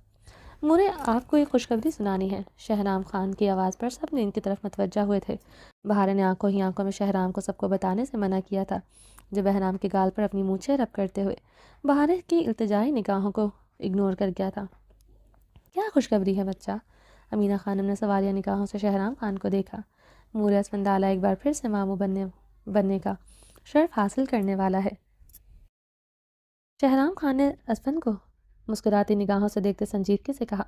مجھے آپ کو ایک خوشخبری سنانی ہے. شہرام خان کی آواز پر سب نے ان کی طرف متوجہ ہوئے تھے. بہار نے آنکھوں ہی آنکھوں میں شہرام کو سب کو بتانے سے منع کیا تھا، جو بہرام کے گال پر اپنی مونچھیں رب کرتے ہوئے بہار کی التجائی نگاہوں کو اگنور کر گیا تھا. کیا خوشخبری ہے بچہ؟ امینہ خانم نے سوالیہ نگاہوں سے شہرام خان کو دیکھا. مورے اسفندالہ ایک بار پھر سے ماموں بننے کا شرف حاصل کرنے والا ہے. شہرام خان نے اسفند کو مسکراتی نگاہوں سے دیکھتے سنجیدگی سے کہا.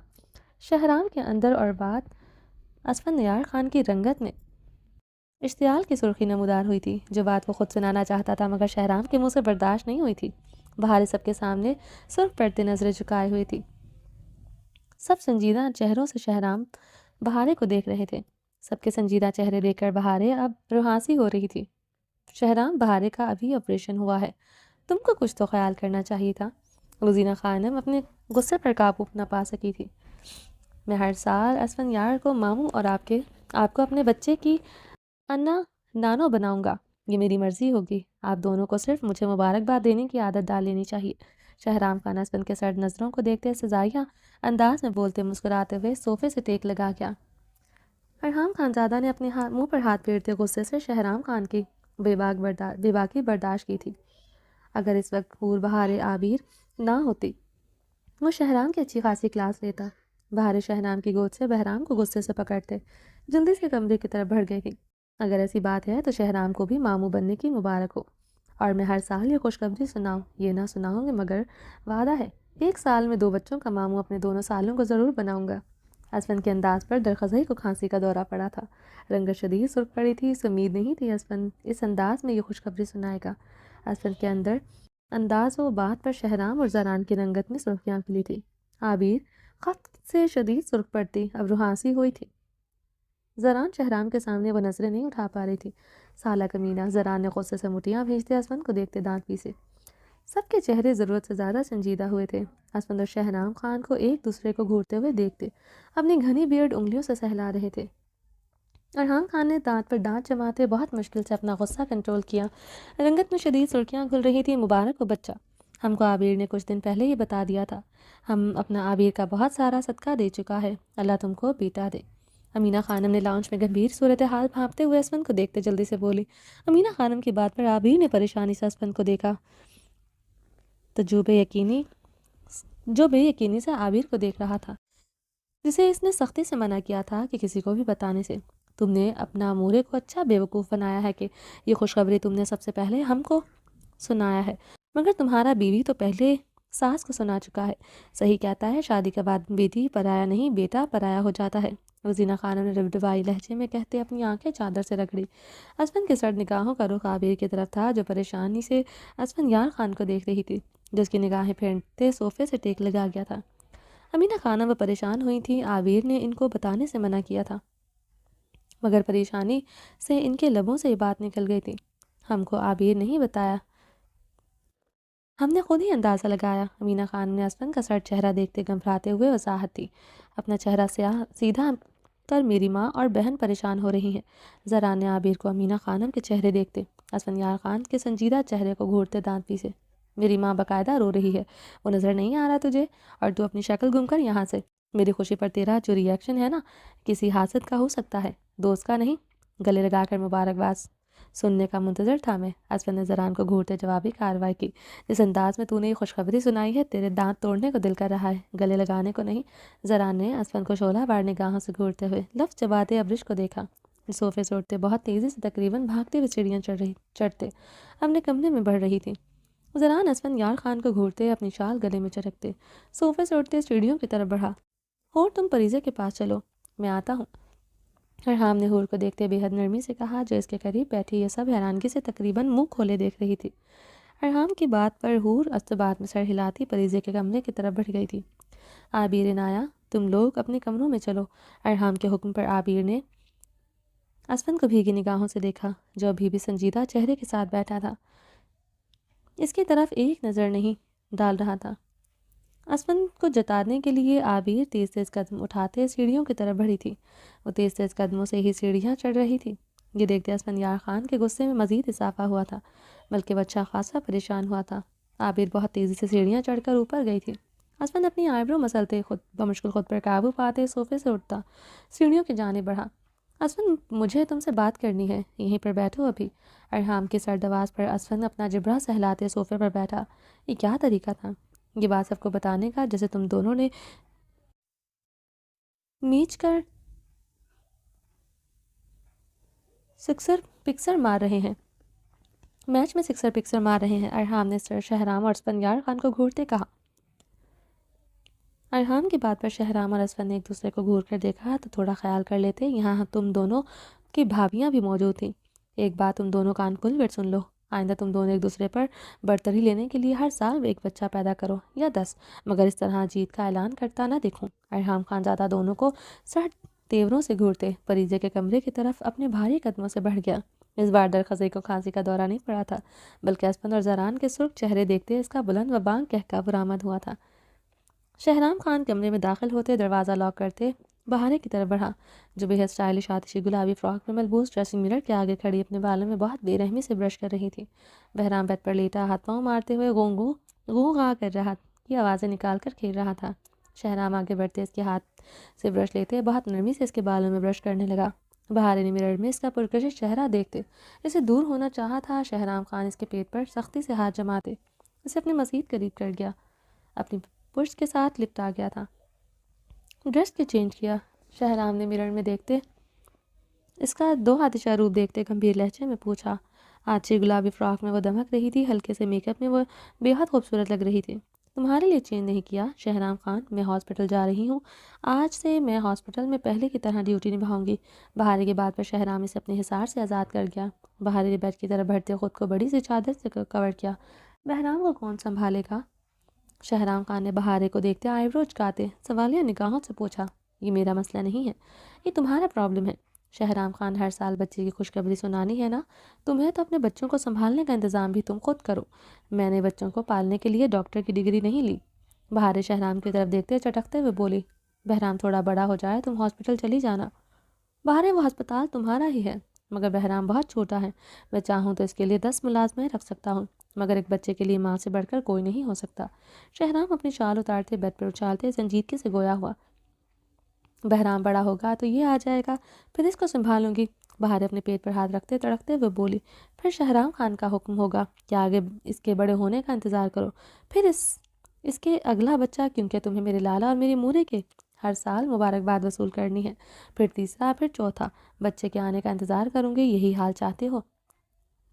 شہرام کے اندر اور بعد اسفندیار خان کی رنگت میں اشتعال کی سرخی نمودار ہوئی تھی، جو بات وہ خود سنانا چاہتا تھا مگر شہرام کے منہ سے برداشت نہیں ہوئی تھی. بہار سب کے سامنے سرخ پڑتی نظریں جھکائے ہوئی تھی. سب سنجیدہ چہروں سے شہرام بہارے کو دیکھ رہے تھے. سب کے سنجیدہ چہرے دیکھ کر بہارے اب روحانسی ہو رہی تھی. شہرام بہارے کا ابھی آپریشن ہوا ہے، تم کو کچھ تو خیال کرنا چاہیے تھا. روزینہ خانم اپنے غصے پر قابو نہ پا سکی تھی. میں ہر سال اسفندیار کو ماموں اور آپ کو اپنے بچے کی انا نانو بناؤں گا. یہ میری مرضی ہوگی. آپ دونوں کو صرف مجھے مبارکباد دینے کی عادت ڈال لینی چاہیے. شہرام خان اسفند کے سرد نظروں کو دیکھتے سزائیہ انداز میں بولتے مسکراتے ہوئے صوفے سے ٹیک لگا گیا. ارحام خانزادہ نے اپنے منہ پر ہاتھ پھیرتے غصے سے شہرام خان کی بے باکی برداشت کی تھی. اگر اس وقت حور بہار عابیر نہ ہوتی، وہ شہرام کی اچھی خاصی کلاس لیتا. بہار شہرام کی گود سے بہرام کو غصے سے پکڑتے جلدی سے کمرے کی طرف بڑھ گئی تھی. اگر ایسی بات ہے تو شہرام کو بھی ماموں بننے کی مبارک ہو، اور میں ہر سال یہ خوشخبری سناؤں. یہ نہ سناؤں گے مگر وعدہ ہے 1 سال میں 2 بچوں کا ماموں اپنے دونوں سالوں کو ضرور بناؤں گا. اسفند کے انداز پر درخزئی کو کھانسی کا دورہ پڑا تھا. رنگت شدید سرخ پڑی تھی. اس امید نہیں تھی اسفند اس انداز میں یہ خوشخبری سنائے گا. اسفند کے اندر انداز و بات پر شہرام اور زران کی رنگت میں سرخیاں کھلی تھی. عابیر خط سے شدید سرخ پڑتی اب روحانسی ہوئی تھی. زران شہرام کے سامنے وہ نظریں نہیں اٹھا پا رہی تھی۔ سالہ کمینہ، زران نے غصے سے مٹیاں بھیجتے اسفند کو دیکھتے دانت پیسے۔ سب کے چہرے ضرورت سے زیادہ سنجیدہ ہوئے تھے۔ اسفند اور شہرام خان کو ایک دوسرے کو گھورتے ہوئے دیکھتے اپنی گھنی بیئرڈ انگلیوں سے سہلا رہے تھے۔ ارحان خان نے دانت پر دانت جماتے بہت مشکل سے اپنا غصہ کنٹرول کیا۔ رنگت میں شدید سرخیاں کھل رہی تھی۔ مبارک ہو بچہ، ہم کو عابر نے کچھ دن پہلے ہی بتا دیا تھا۔ ہم اپنا عابر کا بہت سارا صدقہ دے چکا ہے، اللہ تم کو بیٹا دے۔ امینہ خانم نے لانچ میں گمبھیر صورتحال بھانپتے ہوئے اسفند کو دیکھتے جلدی سے بولی۔ امینہ خانم کی بات پر عابر نے پریشانی سے اسفند کو دیکھا تو جو بے یقینی سے عابر کو دیکھ رہا تھا، جسے اس نے سختی سے منع کیا تھا کہ کسی کو بھی بتانے سے۔ تم نے اپنا مورے کو اچھا بیوقوف بنایا ہے کہ یہ خوشخبری تم نے سب سے پہلے ہم کو سنایا ہے، مگر تمہارا بیوی تو پہلے ساس کو سنا چکا ہے۔ صحیح کہتا ہے، شادی کے بعد بیٹی پرایا نہیں بیٹا پرایا ہو جاتا ہے، وزینہ خانم نے ربڈبائی لہجے میں کہتے اپنی آنکھیں چادر سے رگڑی۔ اسفند کے سرد نگاہوں کا رخ عابر کی طرف تھا، جو پریشانی سے اسفند یار خان کو دیکھ رہی تھی، جس کی نگاہیں پھیرتے صوفے سے ٹیک لگا گیا تھا۔ امینہ خانم وہ پریشان ہوئی تھی، عابر نے ان کو بتانے سے منع کیا تھا، مگر پریشانی سے ان کے لبوں سے یہ بات نکل گئی تھی۔ ہم کو عابر نہیں بتایا، ہم نے خود ہی اندازہ لگایا۔ امینہ خانم نے اسفند کا سرد چہرہ دیکھتے گھبراتے ہوئے وضاحت دی۔ اپنا چہرہ سیدھا کر، میری ماں اور بہن پریشان ہو رہی ہیں۔ زران نے عابر کو امینہ خانم کے چہرے دیکھتے اسفند یار خان کے سنجیدہ چہرے کو گھورتے دانت پیسے۔ میری ماں باقاعدہ رو رہی ہے، وہ نظر نہیں آ رہا تجھے؟ اور تو اپنی شکل گم کر یہاں سے۔ میری خوشی پر تیرا جو ریئیکشن ہے نا، کسی حاسد کا ہو سکتا ہے، دوست کا نہیں۔ گلے لگا کر مبارکباد سننے کا منتظر تھا میں، اسفند نے زران کو گھورتے جوابی کارروائی کی۔ جس انداز میں تو نے یہ خوشخبری سنائی ہے، تیرے دانت توڑنے کو دل کر رہا ہے، گلے لگانے کو نہیں۔ زران نے اسفند کو شعلہ وار نگاہوں سے گھورتے ہوئے لفظ چباتے ابرش کو دیکھا۔ صوفے سے اٹھتے بہت تیزی سے تقریباً بھاگتے ہوئے سیڑھیاں چڑھتے اپنے کمرے میں بڑھ رہی تھی۔ زران اسفند یار خان کو گھورتے اپنی شال گلے میں چرکتے صوفے سے اٹھتے سیڑھیوں کی طرف بڑھا۔ ہور تم پریزے کے پاس چلو، میں آتا ہوں۔ ارحام نے ہور کو دیکھتے بے حد نرمی سے کہا، جو اس کے قریب بیٹھی یہ سب حیرانگی سے تقریباً منہ کھولے دیکھ رہی تھی۔ ارحام کی بات پر ہور استبات میں سر ہلاتی پریزے کے کمرے کی طرف بڑھ گئی تھی۔ عابر نے آیا، تم لوگ اپنے کمروں میں چلو۔ ارحام کے حکم پر عابر نے اسفند کو بھیگی نگاہوں سے دیکھا، جو ابھی بھی سنجیدہ چہرے کے ساتھ بیٹھا تھا، اس کی طرف ایک نظر نہیں ڈال رہا تھا۔ اسفند کو جتانے کے لیے عابر تیز تیز قدم اٹھاتے سیڑھیوں کی طرف بڑھی تھی۔ وہ تیز تیز قدموں سے ہی سیڑھیاں چڑھ رہی تھی۔ یہ دیکھتے اسفند یار خان کے غصے میں مزید اضافہ ہوا تھا، بلکہ وہ اچھا خاصا پریشان ہوا تھا۔ عابر بہت تیزی سے سیڑھیاں چڑھ کر اوپر گئی تھی۔ اسفند اپنی آئیبرو مسلتے بمشکل خود پر قابو پاتے صوفے سے اٹھتا سیڑھیوں کی جانب بڑھا۔ اسفند، مجھے تم سے بات کرنی ہے، یہیں پر بیٹھو ابھی۔ ارحام کی سرد آواز پر اسفند اپنا جبڑا سہلاتے صوفے پر بیٹھا۔ یہ کیا طریقہ تھا یہ بات سب کو بتانے کا، جیسے تم دونوں نے میچ کر پکسر مار رہے ہیں، میچ میں سکسر پکسر مار رہے ہیں، ارحام نے شہرام اور اسفند یار خان کو گھورتے کہا۔ ارحام کی بات پر شہرام اور اسفند نے ایک دوسرے کو گھور کر دیکھا تو تھوڑا خیال کر لیتے، یہاں تم دونوں کی بھابیاں بھی موجود تھیں۔ ایک بات تم دونوں کان کھول کر سن لو، آئندہ تم دونوں ایک دوسرے پر برتری لینے کے لیے ہر سال ایک بچہ پیدا کرو یا 10، مگر اس طرح جیت کا اعلان کرتا نہ دیکھوں۔ ارحام خان زیادہ دونوں کو سرد تیوروں سے گھورتے پریزے کے کمرے کی طرف اپنے بھاری قدموں سے بڑھ گیا۔ اس بار درخزے کو کھانسی کا دورہ نہیں پڑا تھا، بلکہ اسفند اور زران کے سرخ چہرے دیکھتے اس کا بلند و بانگ کہکا برآمد ہوا تھا۔ شہرام خان کمرے میں داخل ہوتے دروازہ لاک کرتے بہارے کی طرف بڑھا، جو بے حد اسٹائلش آتشی گلابی فراک میں ملبوس ڈریسنگ مرر کے آگے کھڑی اپنے بالوں میں بہت بے رحمی سے برش کر رہی تھی۔ بہرام بیڈ پر لیٹا ہاتھ پاؤں مارتے ہوئے گوں گا کر رہا کی آوازیں نکال کر کھیل رہا تھا۔ شہرام آگے بڑھتے اس کے ہاتھ سے برش لیتے بہت نرمی سے اس کے بالوں میں برش کرنے لگا۔ بہارے نے مرر میں اس کا پرکشش چہرہ دیکھتے اسے دور ہونا چاہا تھا۔ شہرام خان اس کے پیٹ پر سختی سے ہاتھ جماتے اسے اپنے مزید قریب کر گیا، اپنی پشت کے ساتھ لپٹا گیا تھا۔ ڈریس کے چینج کیا؟ شہرام نے مرر میں دیکھتے اس کا دو آتشہ روپ دیکھتے گمبھیر لہجے میں پوچھا۔ آتشی گلابی فراک میں وہ دمک رہی تھی، ہلکے سے میک اپ میں وہ بے حد خوبصورت لگ رہی تھی۔ تمہارے لیے چینج نہیں کیا شہرام خان، میں ہاسپٹل جا رہی ہوں، آج سے میں ہاسپٹل میں پہلے کی طرح ڈیوٹی نبھاؤں گی۔ بہارے کی بات پر شہرام اسے اپنے حصار سے آزاد کر گیا۔ بہارے نے بیڈ کی طرف بڑھتے خود کو بڑی سی چادر سے کور کیا۔ بہرام کو کون سنبھالے گا؟ شہرام خان نے بہارے کو دیکھتے آئیبرو چکاتے سوالیہ نگاہوں سے پوچھا۔ یہ میرا مسئلہ نہیں ہے، یہ تمہارا پرابلم ہے۔ شہرام خان، ہر سال بچے کی خوشخبری سنانی ہے نا؟ تمہیں تو اپنے بچوں کو سنبھالنے کا انتظام بھی تم خود کرو، میں نے بچوں کو پالنے کے لیے ڈاکٹر کی ڈگری نہیں لی۔ بہار شہرام کی طرف دیکھتے چٹکتے ہوئے بولی، بہرام تھوڑا بڑا ہو جائے تم ہاسپٹل چلی جانا۔ بہار، وہ ہسپتال تمہارا ہی ہے، مگر بہرام بہت چھوٹا ہے، میں چاہوں تو اس کے لیے 10 ملازمیں رکھ سکتا ہوں، مگر ایک بچے کے لیے ماں سے بڑھ کر کوئی نہیں ہو سکتا۔ شہرام اپنی شال اتارتے بیڈ پر اچھالتے سنجیدگی سے گویا ہوا، بہرام بڑا ہوگا تو یہ آ جائے گا، پھر اس کو سنبھالوں گی۔ بہار اپنے پیٹ پر ہاتھ رکھتے تڑکتے ہوئے بولی، پھر شہرام خان کا حکم ہوگا کہ آگے اس کے بڑے ہونے کا انتظار کرو، پھر اس کے اگلا بچہ، کیونکہ تمہیں میرے لالا اور میری مورے کے ہر سال مبارکباد وصول کرنی ہے، پھر تیسرا، پھر چوتھا بچے کے آنے کا انتظار کروں گی، یہی حال چاہتے ہو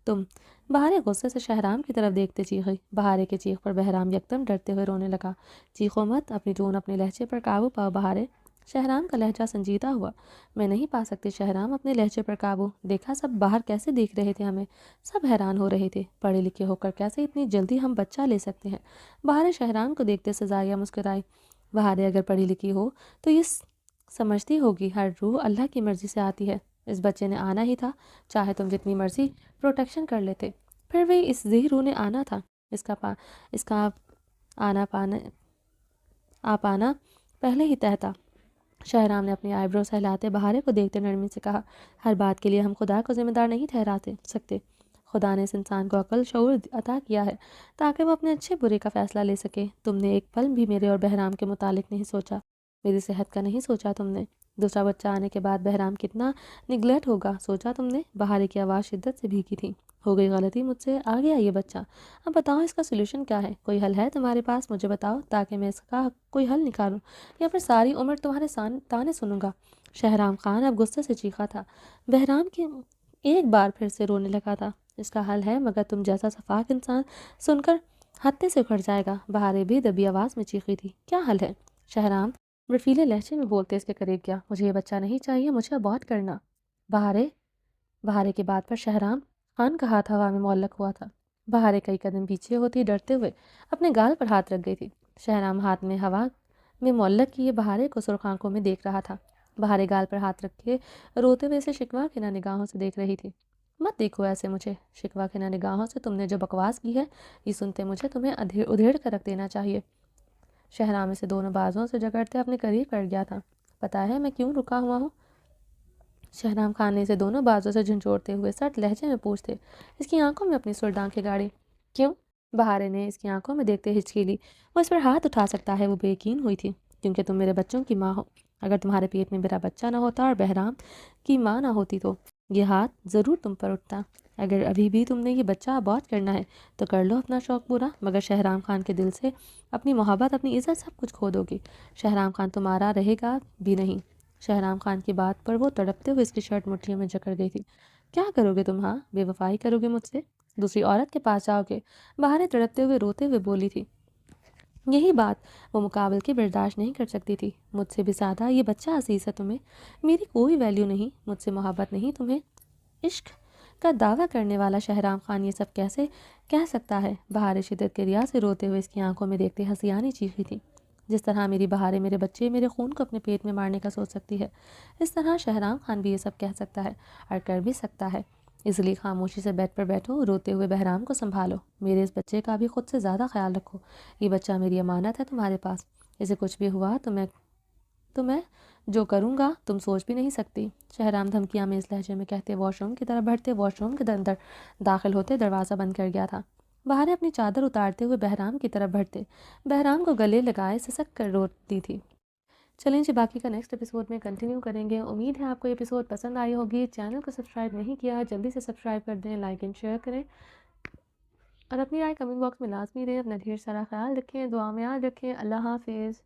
تم؟ بہارے غصے سے شہرام کی طرف دیکھتے چیخی۔ بہارے کے چیخ پر بہرام یکدم ڈرتے ہوئے رونے لگا۔ چیخو مت، اپنی ٹون اپنے لہجے پر قابو پاؤ بہارے۔ شہرام کا لہجہ سنجیدہ ہوا۔ میں نہیں پا سکتی شہرام اپنے لہجے پر قابو۔ دیکھا سب باہر کیسے دیکھ رہے تھے ہمیں، سب حیران ہو رہے تھے، پڑھے لکھے ہو کر کیسے اتنی جلدی ہم بچہ لے سکتے ہیں۔ بہار شہرام کو دیکھتے سزائیہ مسکرائی۔ بہارے اگر پڑھی لکھی ہو تو یہ سمجھتی ہوگی ہر روح اللہ کی مرضی سے آتی ہے، اس بچے نے آنا ہی تھا، چاہے تم جتنی مرضی پروٹیکشن کر لیتے، پھر بھی اس ذی روح نے آنا تھا، اس کا آ پانا پہلے ہی طے تھا۔ شہرام نے اپنی آئی برو سہلاتے بہارے کو دیکھتے نرمی سے کہا، ہر بات کے لیے ہم خدا کو ذمہ دار نہیں ٹھہراتے سکتے، خدا نے اس انسان کو عقل شعور عطا کیا ہے تاکہ وہ اپنے اچھے برے کا فیصلہ لے سکے۔ تم نے ایک پل بھی میرے اور بہرام کے متعلق نہیں سوچا، میری صحت کا نہیں سوچا تم نے، دوسرا بچہ آنے کے بعد بہرام کتنا نگلیکٹ ہوگا سوچا تم نے؟ بہارے کی آواز شدت سے بھیگی تھی۔ ہو گئی غلطی مجھ سے، آ گیا یہ بچہ، اب بتاؤ اس کا سولوشن کیا ہے؟ کوئی حل ہے تمہارے پاس؟ مجھے بتاؤ تاکہ میں اس کا کوئی حل نکالوں، یا پھر ساری عمر تمہارے تانے سنوں گا۔ شہرام خان اب غصے سے چیخا تھا۔ بہرام کی ایک بار پھر سے رونے لگا تھا۔ اس کا حل ہے، مگر تم جیسا شفاق انسان سن کر ہتے سے اکھڑ جائے گا۔ بہارے بھی دبی آواز میں چیخی تھی، کیا حل ہے؟ شہرام برفیلے لہجے میں بولتے اس کے قریب گیا، مجھے یہ بچہ نہیں چاہیے، مجھے ابورٹ کرنا۔ بہارے کی بات پر شہرام خان کا ہاتھ ہوا میں معلق ہوا تھا۔ بہارے کئی قدم پیچھے ہوتی ڈرتے ہوئے اپنے گال پر ہاتھ رکھ گئی تھی۔ شہرام ہاتھ میں ہوا میں معلق کیے بہارے کو سرخ آنکھوں میں دیکھ رہا تھا۔ بہارے گال پر ہاتھ رکھے روتے ہوئے اسے شکوہ کھنا نگاہوں سے دیکھ رہی تھی۔ مت دیکھو ایسے مجھے، شکوہ کھنا نگاہوں سے، تم نے جو بکواس کی ہے یہ سنتے مجھے تمہیں ادھیڑ کر رکھ دینا چاہیے۔ شہرام اسے دونوں بازوؤں سے جکڑتے اپنے قریب کر گیا تھا۔ پتا ہے میں کیوں رکا ہوا ہوں؟ شہرام خان نے اسے دونوں بازوؤں سے جھنجھوڑتے ہوئے سرد لہجے میں پوچھتے اس کی آنکھوں میں اپنی سرد آنکھیں گاڑی۔ کیوں؟ بہارے نے اس کی آنکھوں میں دیکھتے ہچکی لی۔ وہ اس پر ہاتھ اٹھا سکتا ہے، وہ بے یقین ہوئی تھی، کیونکہ تم میرے بچوں کی ماں ہو۔ اگر تمہارے پیٹ میں میرا بچہ نہ ہوتا اور بہرام کی ماں نہ ہوتی تو یہ ہاتھ ضرور تم پر اٹھتا۔ اگر ابھی بھی تم نے یہ بچہ ابورٹ کرنا ہے تو کر لو اپنا شوق پورا، مگر شہرام خان کے دل سے اپنی محبت، اپنی عزت سب کچھ کھو دو گی۔ شہرام خان تمہارا رہے گا بھی نہیں۔ شہرام خان کی بات پر وہ تڑپتے ہوئے اس کی شرٹ مٹھیوں میں جکڑ گئی تھی۔ کیا کرو گے تم؟ ہاں، بے وفائی کرو گے مجھ سے؟ دوسری عورت کے پاس جاؤ گے؟ بہارے تڑپتے ہوئے روتے ہوئے بولی تھی۔ یہی بات وہ مقابل کے برداشت نہیں کر سکتی تھی۔ مجھ سے بھی زیادہ یہ بچہ عزیز ہے تمہیں، میری کوئی ویلیو نہیں، مجھ سے محبت نہیں تمہیں؟ عشق کا دعویٰ کرنے والا شہرام خان یہ سب کیسے کہہ سکتا ہے؟ بہارے شدت کے ریا سے روتے ہوئے اس کی آنکھوں میں دیکھتے ہنسیانی چیخی تھی۔ جس طرح میری بہارے میرے بچے، میرے خون کو اپنے پیٹ میں مارنے کا سوچ سکتی ہے، اس طرح شہرام خان بھی یہ سب کہہ سکتا ہے اور کر بھی سکتا ہے۔ اس لیے خاموشی سے بیڈ پر بیٹھو، روتے ہوئے بہرام کو سنبھالو، میرے اس بچے کا بھی خود سے زیادہ خیال رکھو۔ یہ بچہ میری امانت ہے تمہارے پاس، اسے کچھ بھی ہوا تو میں جو کروں گا تم سوچ بھی نہیں سکتی۔ شہرام دھمکیاں میں اس لہجے میں کہتے واش روم کی طرف بڑھتے واش روم کے اندر داخل ہوتے دروازہ بند کر گیا تھا۔ بہارے اپنی چادر اتارتے ہوئے بہرام کی طرف بڑھتے بہرام کو گلے لگائے سسک کر روتی تھی۔ چلیں جی، باقی کا نیکسٹ ایپیسوڈ میں کنٹینیو کریں گے۔ امید ہے آپ کو یہ ایپیسوڈ پسند آئی ہوگی۔ چینل کو سبسکرائب نہیں کیا جلدی سے سبسکرائب کر دیں، لائک اینڈ شیئر کریں، اور اپنی رائے کمنٹ باکس میں لازمی دیں۔ اپنا ڈھیر سارا خیال رکھیں، دعا میں یاد رکھیں۔ اللہ حافظ۔